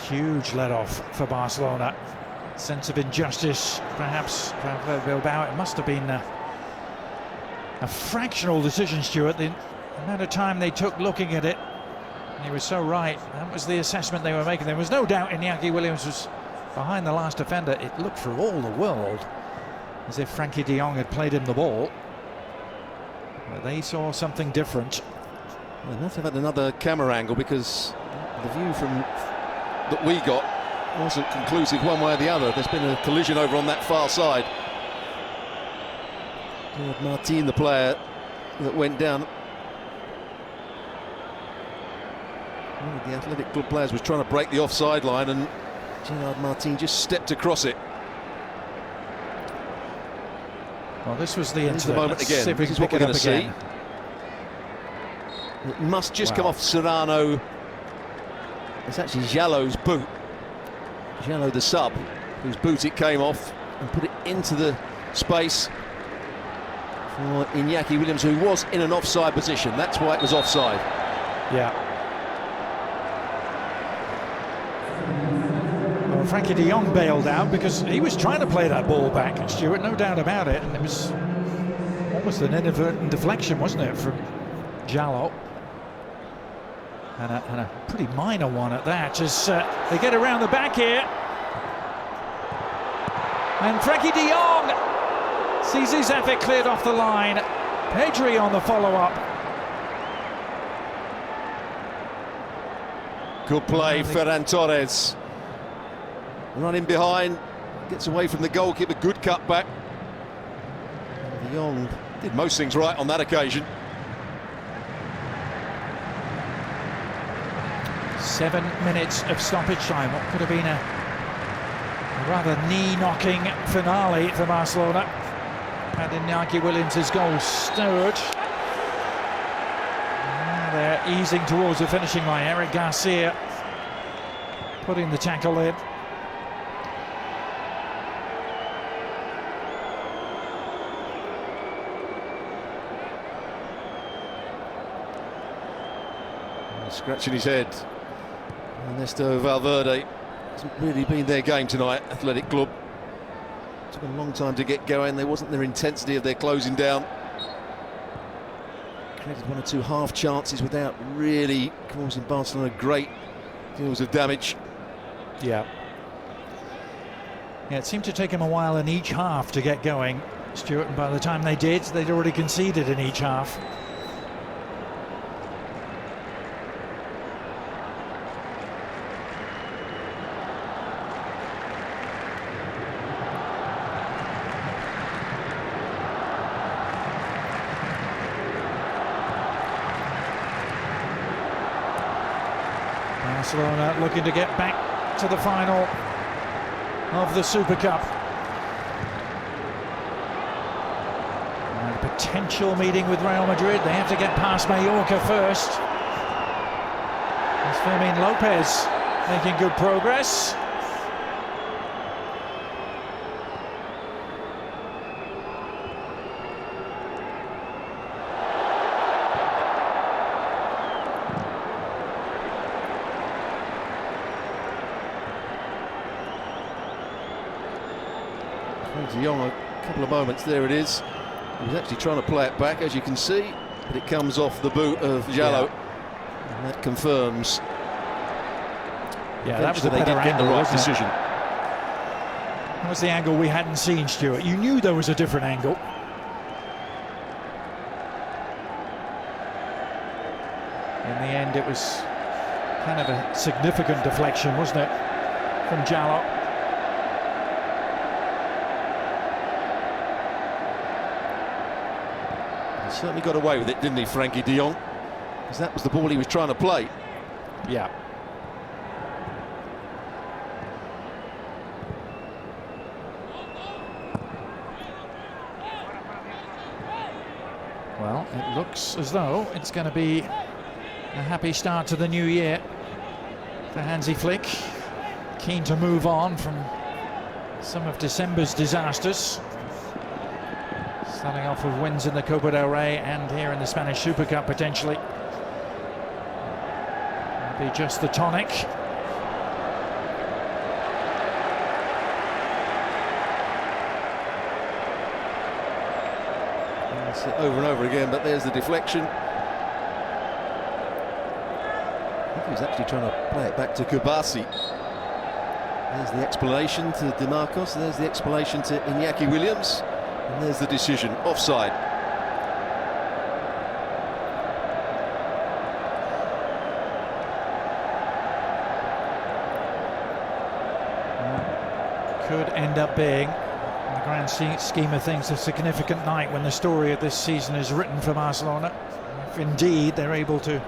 Huge let-off for Barcelona. Sense of injustice, perhaps, for Bilbao. It must have been a fractional decision, Stuart. The amount of time they took looking at it. And he was so right. That was the assessment they were making. There was no doubt Iñaki Williams was behind the last defender. It looked for all the world as if Frankie de Jong had played him the ball. But they saw something different. Well, they must have had another camera angle, because the view from that we got wasn't conclusive one way or the other. There's been a collision over on that far side. Martin, the player that went down. One of the Athletic Club players was trying to break the offside line, and Gerard Martin just stepped across it. Well, this was the incident. The moment again. This is what we're going to see. It must just come off Serrano. It's actually Jalot's boot. Jalot, the sub, whose boot it came off, and put it into the space for Iñaki Williams, who was in an offside position. That's why it was offside. Yeah. Well, Frankie de Jong bailed out because he was trying to play that ball back, Stuart, no doubt about it. And it was almost an inadvertent deflection, wasn't it, from Jalot? And a pretty minor one at that, as they get around the back here. And Frankie de Jong sees his effort cleared off the line. Pedri on the follow-up. Good play, Ferran Torres. Running behind, gets away from the goalkeeper, good cut back. De Jong did most things right on that occasion. 7 minutes of stoppage time. What could have been a rather knee-knocking finale for Barcelona had Iñaki Williams' goal stood. They're easing towards the finishing line. Eric Garcia putting the tackle in. Scratching his head. Ernesto Valverde hasn't really been their game tonight, Athletic Club. Took a long time to get going. There wasn't their intensity of their closing down. Created one or two half chances without really causing Barcelona great deals of damage. Yeah, it seemed to take him a while in each half to get going, Stuart, and by the time they did, they'd already conceded in each half. Barcelona looking to get back to the final of the Super Cup. And a potential meeting with Real Madrid. They have to get past Mallorca first. As Fermin Lopez making good progress. De Jong, a couple of moments, there it is. He was actually trying to play it back, as you can see, but it comes off the boot of Jalot, and that confirms. Yeah, that was a better angle, the right decision. That was the angle we hadn't seen, Stuart. You knew there was a different angle. In the end, it was kind of a significant deflection, wasn't it, from Jalot? Certainly got away with it, didn't he, Frankie de Jong? Because that was the ball he was trying to play. Yeah. Well, it looks as though it's going to be a happy start to the new year for Hansi Flick. Keen to move on from some of December's disasters. Starting off with wins in the Copa del Rey and here in the Spanish Super Cup potentially. It'll be just the tonic. It's over and over again, but there's the deflection. I think he was actually trying to play it back to Kubasi. There's the explanation to DeMarcos, there's the explanation to Iñaki Williams, and there's the decision, offside. Could end up being, in the grand scheme of things, a significant night when the story of this season is written for Barcelona. If indeed they're able to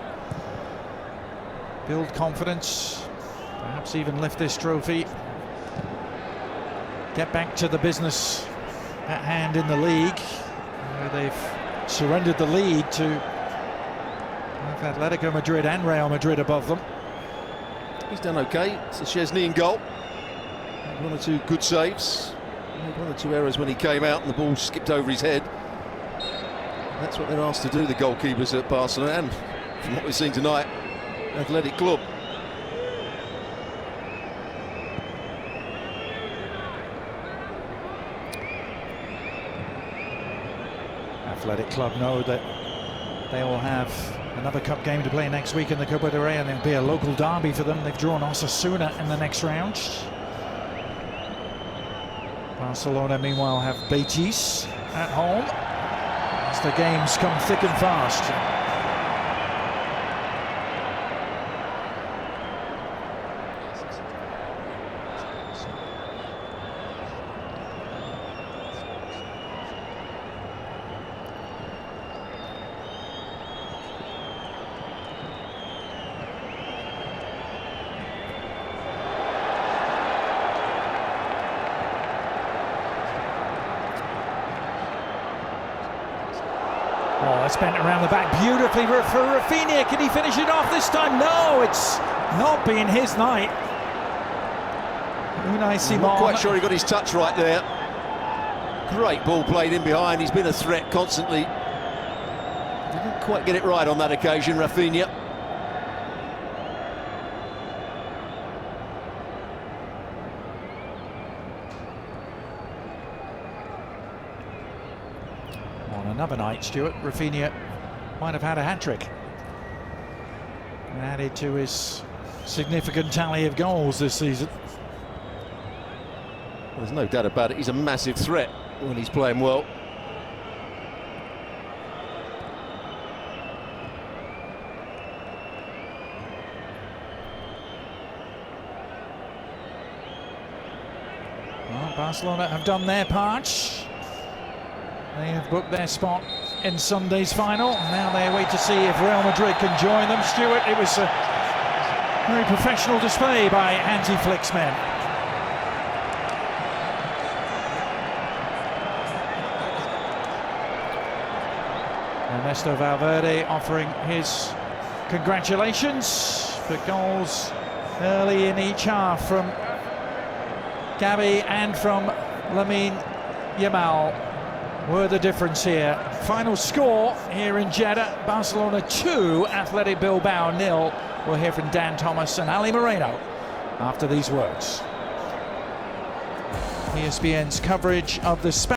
build confidence, perhaps even lift this trophy, get back to the business at hand in the league, where they've surrendered the lead to both Atletico Madrid and Real Madrid above them. He's done okay. It's a Szczesny in goal. Made one or two good saves. Made one or two errors when he came out and the ball skipped over his head. That's what they're asked to do, the goalkeepers at Barcelona, and from what we've seen tonight, Athletic Club. Athletic Club know that they will have another cup game to play next week in the Copa del Rey, and it'll be a local derby for them. They've drawn Osasuna in the next round. Barcelona meanwhile have Betis at home as the games come thick and fast. Oh, that's bent around the back beautifully for Rafinha. Can he finish it off this time? No, it's not been his night. Unai Simon. I'm not quite sure he got his touch right there. Great ball played in behind. He's been a threat constantly. Didn't quite get it right on that occasion, Rafinha. On another night, Stuart, Rafinha might have had a hat-trick and added to his significant tally of goals this season. Well, there's no doubt about it. He's a massive threat when he's playing well. Well, Barcelona have done their part. They have booked their spot in Sunday's final. Now they wait to see if Real Madrid can join them. Stuart, it was a very professional display by Hansi Flick's men. Ernesto Valverde offering his congratulations for goals early in each half from Gavi and from Lamine Yamal were the difference here. Final score here in Jeddah, Barcelona 2, Athletic Bilbao 0. We'll hear from Dan Thomas and Ali Moreno after these words. ESPN's coverage of the